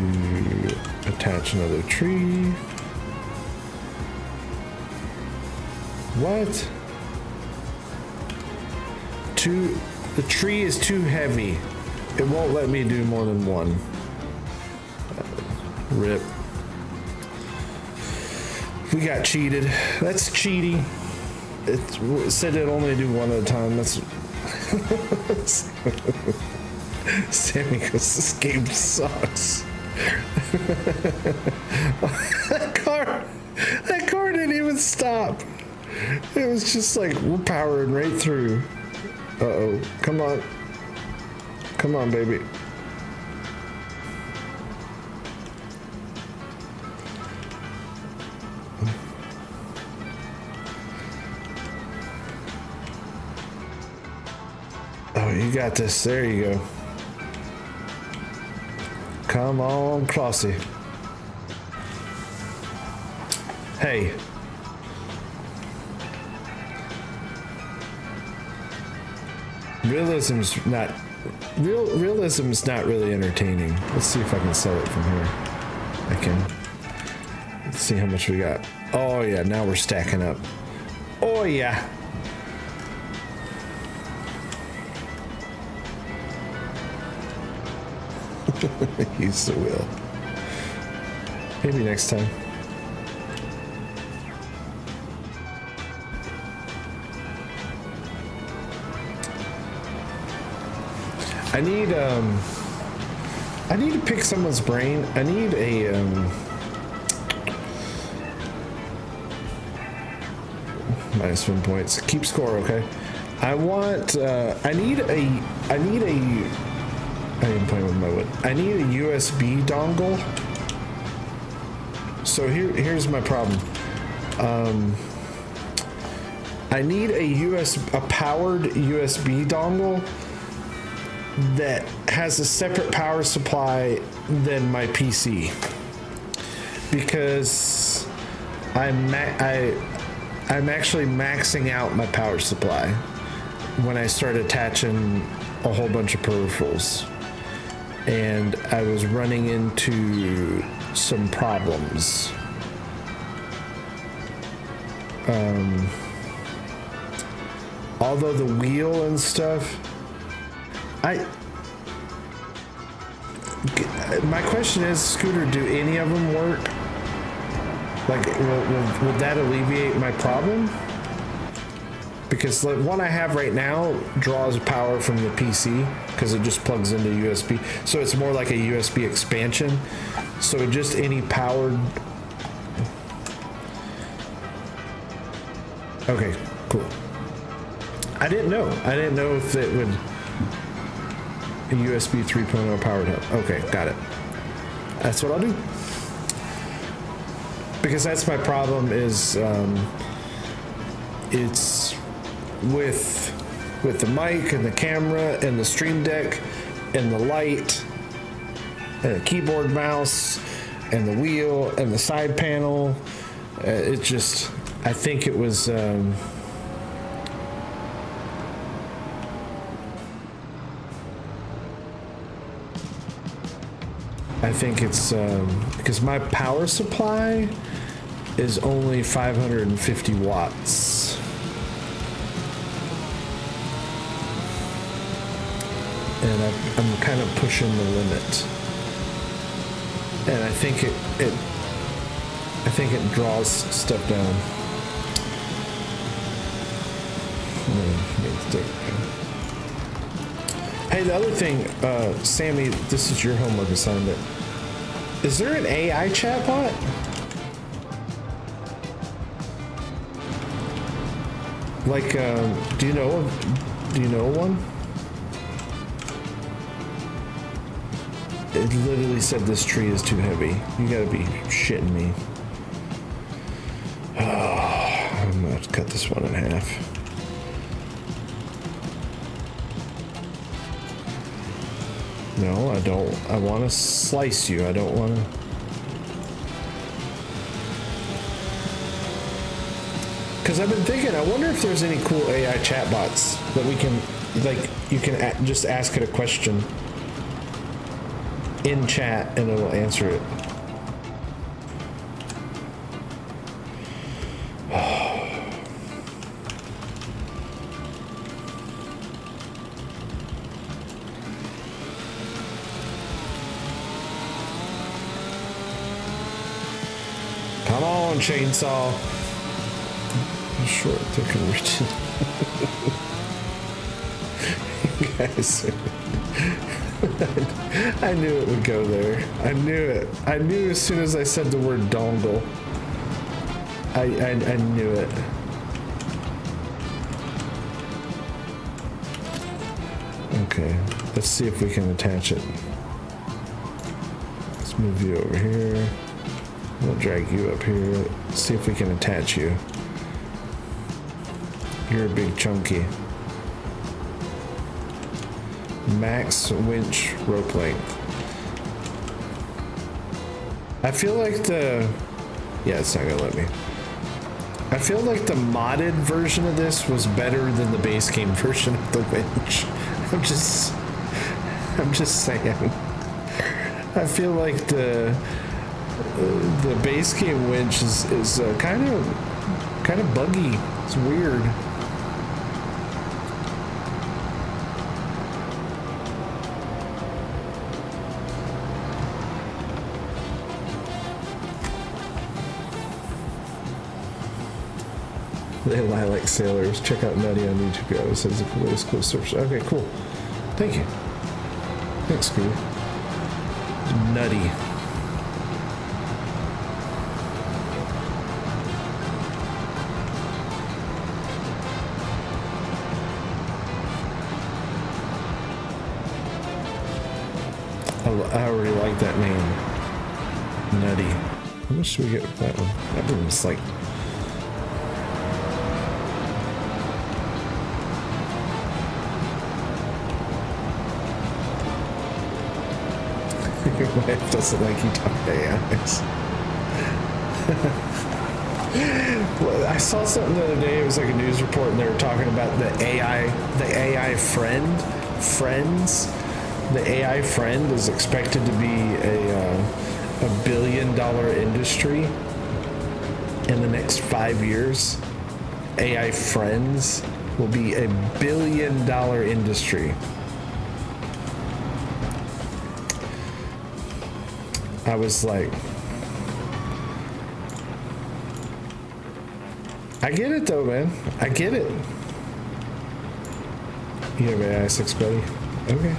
attach another tree. What? The tree is too heavy. It won't let me do more than one. Rip. We got cheated. That's cheating. it said it only do one at a time. That's Sammy goes, this game sucks. that car didn't even stop. It was just like, we're powering right through. Uh-oh. Come on. Come on, baby. Oh, you got this. There you go. Come on, Crossy. Hey. Realism's not really entertaining. Let's see if I can sell it from here. I can. Let's see how much we got. Oh yeah, now we're stacking up. Oh yeah. Use the wheel. Maybe next time. I need to pick someone's brain. I need a -1 points. Keep score, okay? I am playing with my wood. I need a USB dongle. So here's my problem. I need a powered USB dongle that has a separate power supply than my PC, because I'm actually maxing out my power supply when I start attaching a whole bunch of peripherals, and I was running into some problems. Although the wheel and stuff, my question is, Scooter, do any of them work? Like, will that alleviate my problem? Because the one I have right now draws power from the PC because it just plugs into USB. So it's more like a USB expansion. So just any powered. Okay, cool. I didn't know if it would. A USB 3.0 powered hub. Okay, got it. That's what I'll do. Because that's my problem is it's with the mic and the camera and the Stream Deck and the light and the keyboard, mouse and the wheel and the side panel. It just, I think it was I think it's because my power supply is only 550 watts. And I'm kind of pushing the limit. And I think it draws stuff down. Hey, the other thing, Sammy, this is your homework assignment. Is there an AI chatbot? Like, do you know one? It literally said this tree is too heavy. You gotta be shitting me. Oh, I'm gonna have to cut this one in half. No, I don't. I want to slice you. I don't want to. Because I've been thinking, I wonder if there's any cool AI chatbots that we can, like, you can just ask it a question in chat and it'll answer it. Come on, chainsaw. Short, thick, and rigid. Guys, I knew it would go there. I knew it. I knew as soon as I said the word dongle. I knew it. Okay, let's see if we can attach it. Let's move you over here. We'll drag you up here. Let's see if we can attach you. You're a big chunky. Max winch rope length. I feel like yeah, it's not gonna let me. I feel like the modded version of this was better than the base game version of the winch. I'm just saying. I feel like the base game winch is kind of buggy. It's weird. They lie like sailors. Check out Nutty on YouTube. It says the latest cool search. Okay, cool. Thank you. Thanks, Scooby. Nutty. I already like that name. Nutty. How much do we get for that one? That one was like... Your wife doesn't like you talk to AIs. Well, I saw something the other day. It was like a news report, and they were talking about the AI friends. The AI friend is expected to be a $1 billion industry in the next 5 years. AI friends will be $1 billion industry. I was like, I get it though, man. I get it. You have AI 6, buddy? Okay.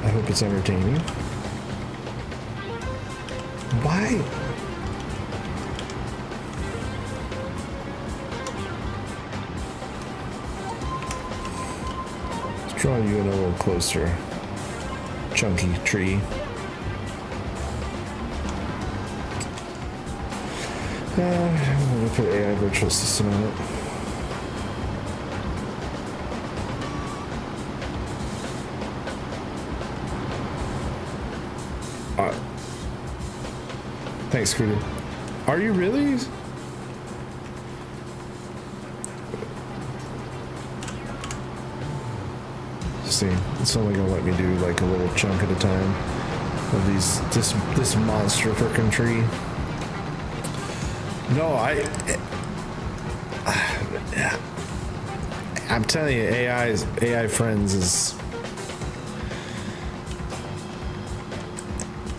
I hope it's entertaining. Why? Let's draw you in a little closer. Chunky tree. I'm going to put AI virtual system on it. Thanks, Scooter. Are you really? See, it's only gonna let me do like a little chunk at a time of this monster frickin' tree. No, I'm telling you, AI friends is,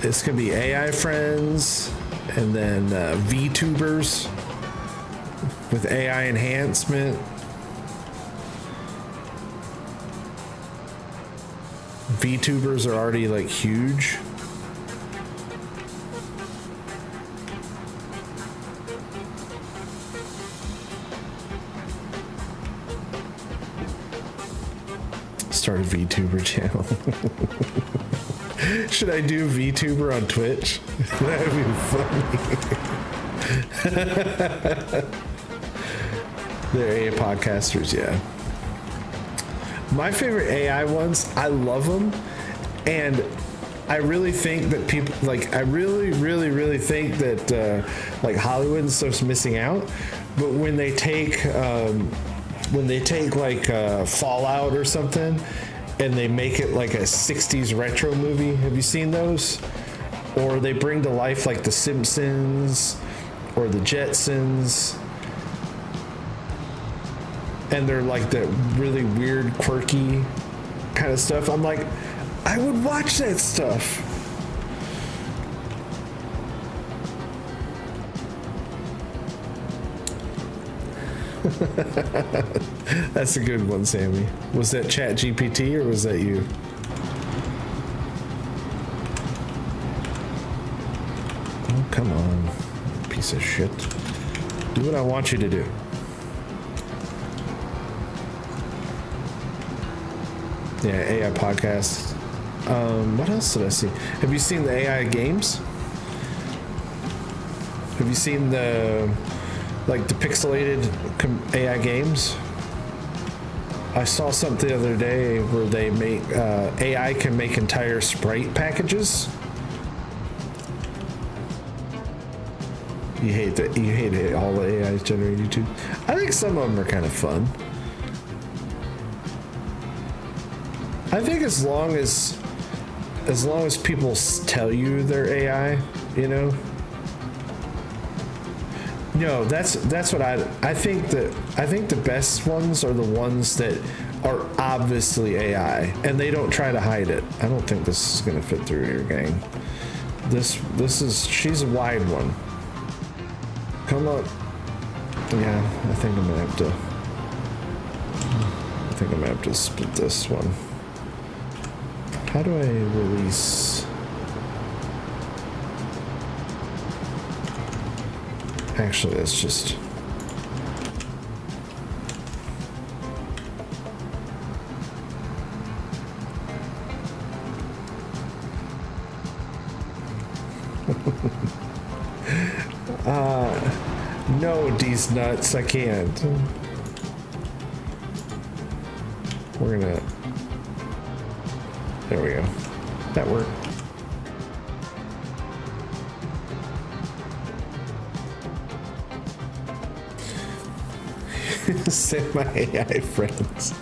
it's gonna be AI friends and then VTubers with AI enhancement. VTubers are already like huge. Start a VTuber channel. Should I do VTuber on Twitch? That would be funny. They're AI podcasters, yeah. My favorite AI ones, I love them, and I really think that people, like, I really think that like Hollywood and stuff's missing out. But when they take like Fallout or something, and they make it like a 60s retro movie, have you seen those? Or they bring to life like the Simpsons or the Jetsons. And they're like that really weird, quirky kind of stuff. I'm like, I would watch that stuff. That's a good one, Sammy. Was that Chat GPT or was that you? Oh, come on, piece of shit. Do what I want you to do. Yeah, AI podcast. What else did I see? Have you seen the AI games? Have you seen the pixelated AI games? I saw something the other day where they make AI can make entire sprite packages. You hate that. You hate all the AI generated YouTube. I think some of them are kind of fun. I think as long as people tell you they're AI, you know. No, that's what I think the best ones are the ones that are obviously AI and they don't try to hide it. I don't think this is gonna fit through here, gang. She's a wide one. Come on. Yeah, I think I'm gonna have to split this one. How do I release? Actually, let's just... No, these nuts, I can't. We're gonna... There we go. That worked. Send my AI friends.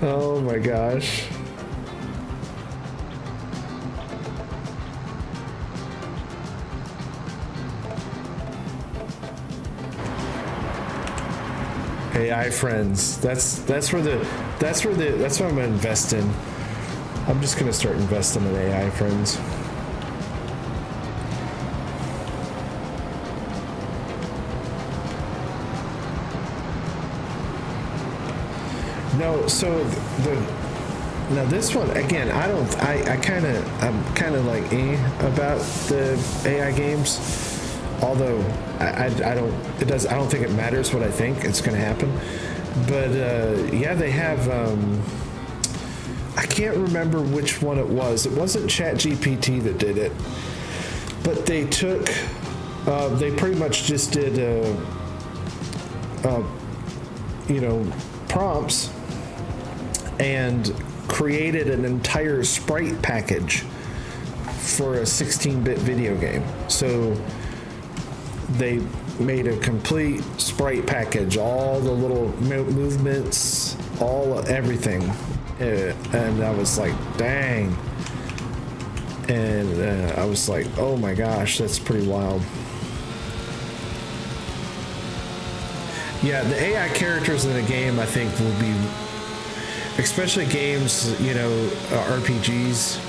Oh my gosh. AI friends. That's what I'm gonna invest in. I'm just gonna start investing in AI friends. No, so now this one again. I'm kind of like about the AI games. Although I don't think it matters what I think it's going to happen. But yeah, they have. I can't remember which one it was. It wasn't ChatGPT that did it, but they took. They pretty much just did. Prompts and created an entire sprite package for a 16-bit video game. So they made a complete sprite package, all the little movements, everything. And I was like, dang. And I was like, oh my gosh, that's pretty wild. Yeah, the AI characters in the game, I think, will be, especially games, RPGs,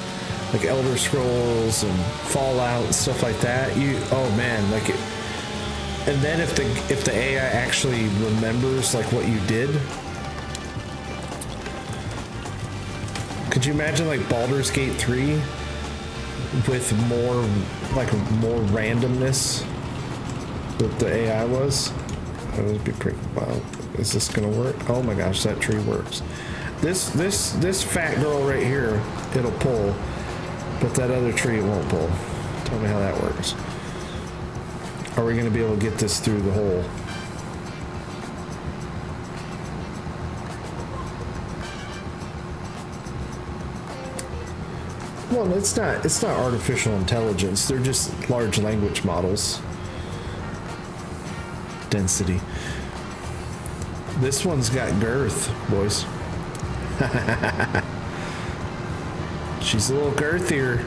like Elder Scrolls and Fallout and stuff like that. Oh man, and then if the AI actually remembers like what you did, could you imagine like Baldur's Gate 3 with more randomness that the AI was? That would be pretty wild. Is this gonna work? Oh my gosh, that tree works. This fat girl right here, it'll pull, but that other tree it won't pull. Tell me how that works. Are we gonna be able to get this through the hole? Well, it's not artificial intelligence. They're just large language models. Density. This one's got girth, boys. She's a little girthier.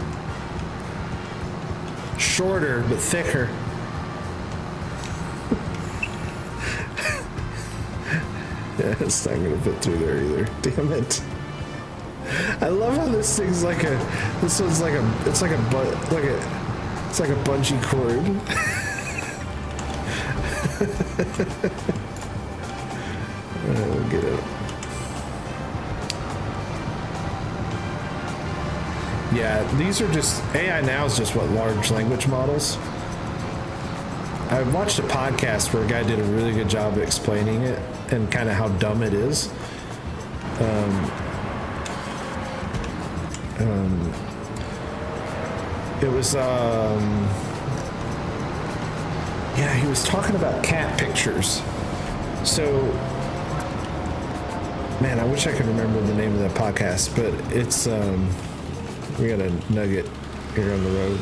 Shorter, but thicker. Yeah, it's not gonna fit through there either. Damn it. I love how this thing's it's like a bungee cord. We'll get it. Yeah, these are just, AI now is just what, large language models? I watched a podcast where a guy did a really good job of explaining it and kind of how dumb it is. It was, yeah, he was talking about cat pictures. So, man, I wish I could remember the name of that podcast, but it's, we got a nugget here on the road.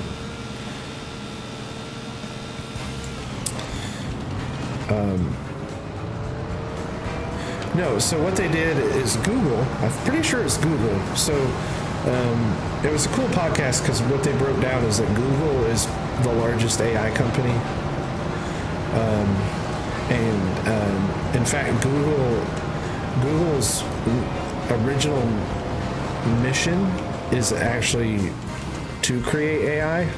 No, so what they did is Google, I'm pretty sure it's Google. So it was a cool podcast because what they broke down is that Google is the largest AI company. In fact, Google's original mission is actually to create AI.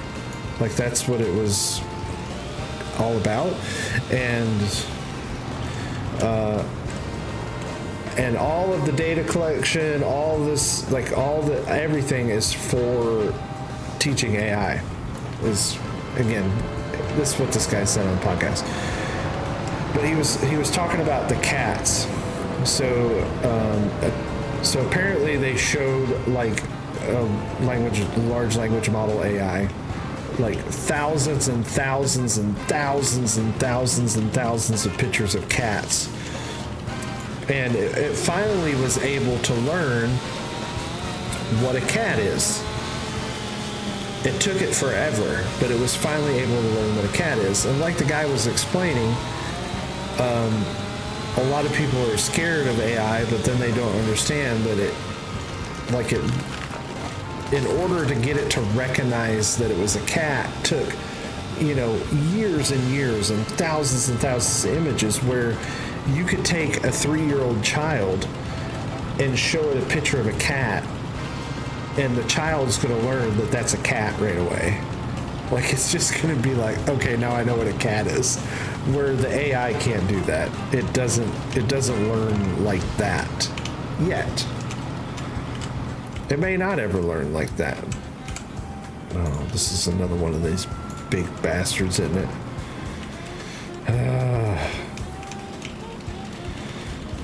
Like, that's what it was all about. And all of the data collection, all this, like everything is for teaching AI. Is, again, this is what this guy said on the podcast. But he was talking about the cats. So apparently they showed like large language model AI, like thousands and thousands and thousands and thousands and thousands of pictures of cats. And it finally was able to learn what a cat is. It took it forever, but it was finally able to learn what a cat is. And like the guy was explaining, a lot of people are scared of AI, but then they don't understand that in order to get it to recognize that it was a cat took, years and years and thousands of images, where you could take a 3-year-old child and show it a picture of a cat, and the child's going to learn that that's a cat right away. Like, it's just going to be like, okay, now I know what a cat is. Where the AI can't do that. It doesn't learn like that yet. It may not ever learn like that. Oh, this is another one of these big bastards, isn't it?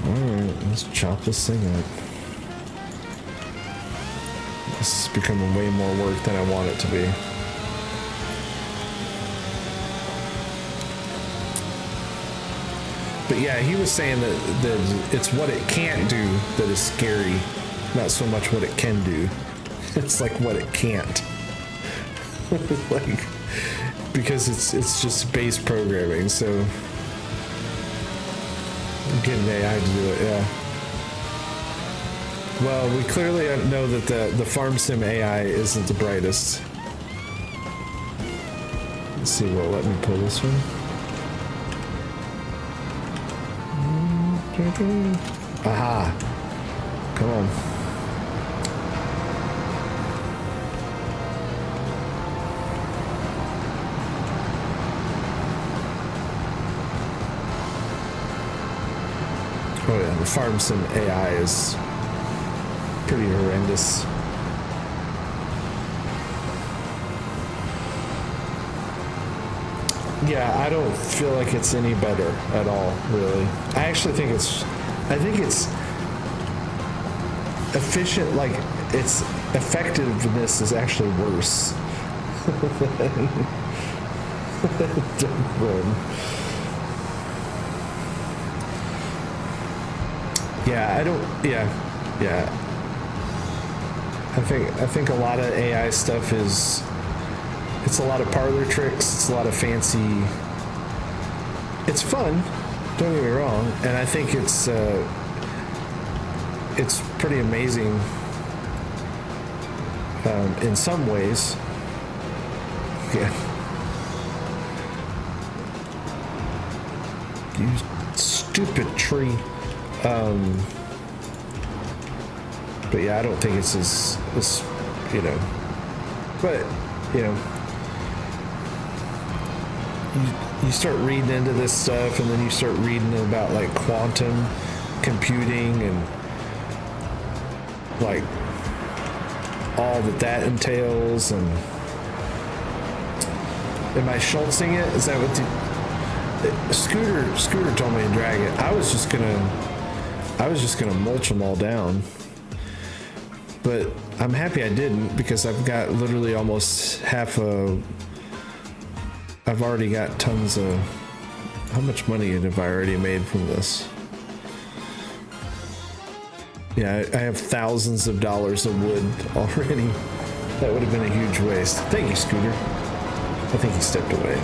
Alright, let's chop this thing up. This is becoming way more work than I want it to be. But yeah, he was saying that it's what it can't do that is scary, not so much what it can do. It's like what it can't. Like, because it's just base programming, so getting AI to do it, yeah. Well, we clearly know that the farm sim AI isn't the brightest. Let's see, well, let me pull this one. Aha! Come on. Oh yeah, the farm sim AI is pretty horrendous. Yeah, I don't feel like it's any better at all, really. I actually think it's efficient, like its effectiveness is actually worse. Yeah. I think a lot of AI stuff it's a lot of parlor tricks, it's a lot of fancy. It's fun, don't get me wrong, and I think it's pretty amazing in some ways. Yeah. You stupid tree. But yeah, I don't think it's as but you start reading into this stuff, and then you start reading about like quantum computing and like all that entails. And am I Schultzing it? Is that what the Scooter told me to drag it? I was just gonna mulch them all down, but I'm happy I didn't, because I've got literally almost I've already got tons of. How much money have I already made from this? Yeah, I have thousands of dollars of wood already. That would have been a huge waste. Thank you, Scooter. I think he stepped away.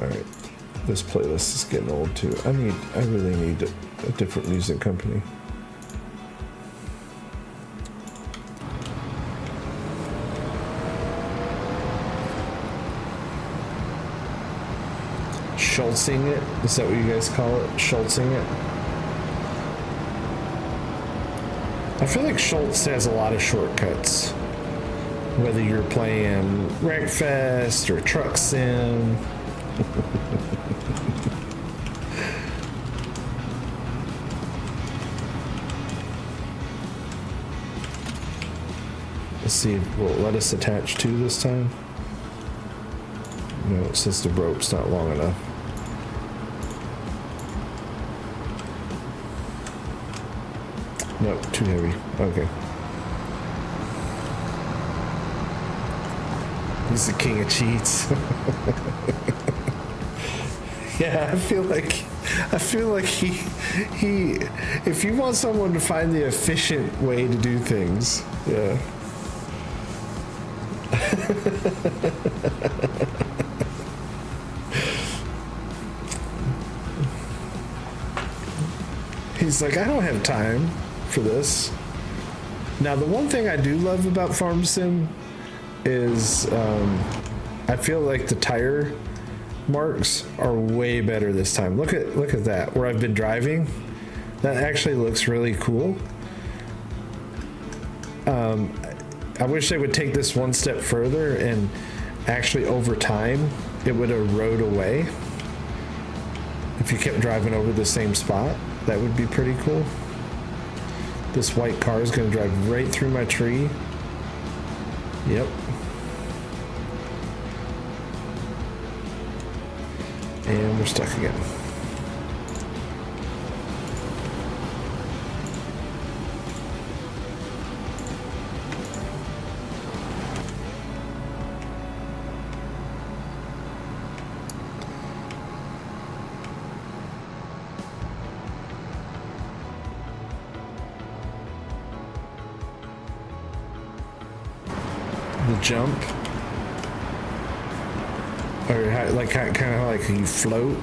All right. This playlist is getting old too. I really need a different music company. Schultzing it? Is that what you guys call it? Schultzing it? I feel like Schultz has a lot of shortcuts. Whether you're playing Wreckfest or Truck Sim. Let's see, will it let us attach two this time? No, it says the rope's not long enough. Nope, too heavy. Okay. He's the king of cheats. Yeah, I feel like he if you want someone to find the efficient way to do things, yeah. He's like, I don't have time for this. Now, the one thing I do love about Farm Sim is I feel like the tire marks are way better this time. Look at that, where I've been driving. That actually looks really cool. I wish they would take this one step further, and actually over time it would erode away. If you kept driving over the same spot, that would be pretty cool. This white car is going to drive right through my tree. Yep. And we're stuck again. The jump, or how, like kind of like you float,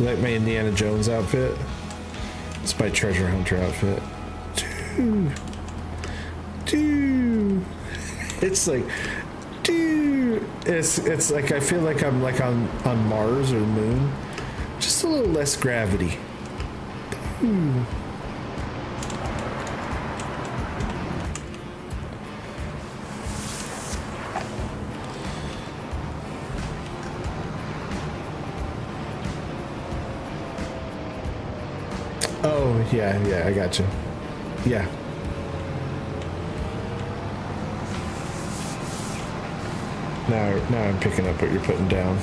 like my Indiana Jones outfit. It's my treasure hunter outfit. It's like, it's like I feel like I'm like on Mars or the moon, just a little less gravity. Oh, yeah, I got you. Yeah. Now I'm picking up what you're putting down.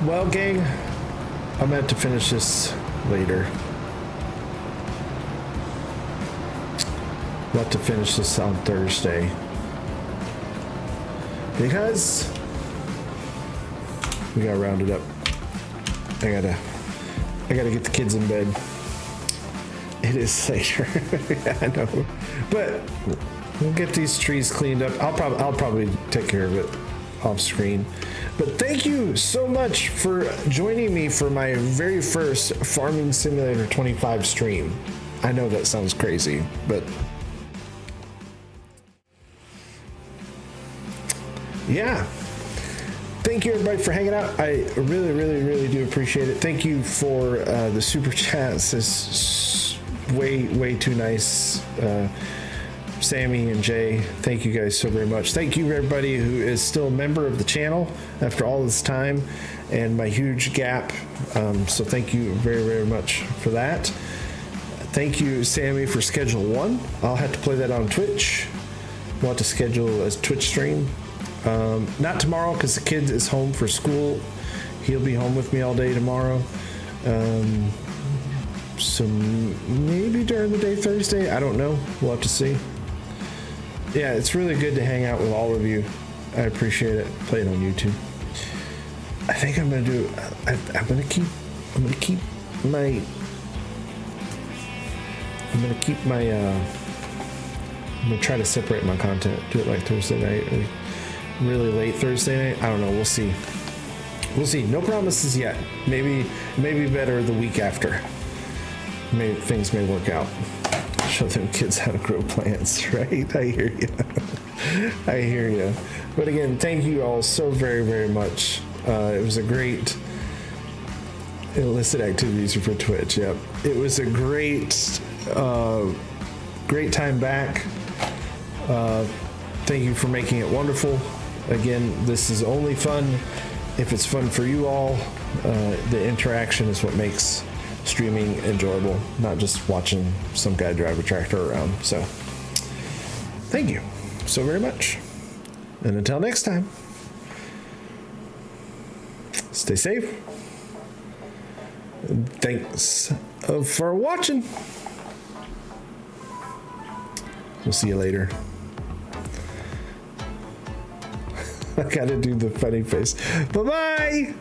Well, gang, I'm gonna have to finish this later. We'll have to finish this on Thursday. Because we gotta round it up. I gotta get the kids in bed. It is later. Yeah, I know. But we'll get these trees cleaned up. I'll probably take care of it off screen. But thank you so much for joining me for my very first Farming Simulator 25 stream. I know that sounds crazy, but yeah. Thank you everybody for hanging out. I really do appreciate it. Thank you for the super chats. It's way too nice. Sammy and Jay, thank you guys so very much. Thank you everybody who is still a member of the channel after all this time and my huge gap. So thank you very much for that. Thank you, Sammy, for Schedule 1. I'll have to play that on Twitch. Want to schedule a Twitch stream. Not tomorrow because the kid is home for school. He'll be home with me all day tomorrow. So maybe during the day Thursday. I don't know. We'll have to see. Yeah, it's really good to hang out with all of you. I appreciate it. Play it on YouTube. I think I'm gonna do. I'm gonna keep my. I'm gonna try to separate my content. Do it like Thursday night or really late Thursday night. I don't know. We'll see. We'll see. No promises yet. Maybe better the week after. Maybe things may work out. Show them kids how to grow plants, right? I hear you. I hear you. But again, thank you all so very much. It was a great illicit activities for Twitch. Yep. It was a great time back. Thank you for making it wonderful. Again, this is only fun if it's fun for you all. The interaction is what makes streaming enjoyable, not just watching some guy drive a tractor around. So thank you so very much, and until next time, stay safe. Thanks for watching. We'll see you later. I gotta do the funny face. Bye-bye.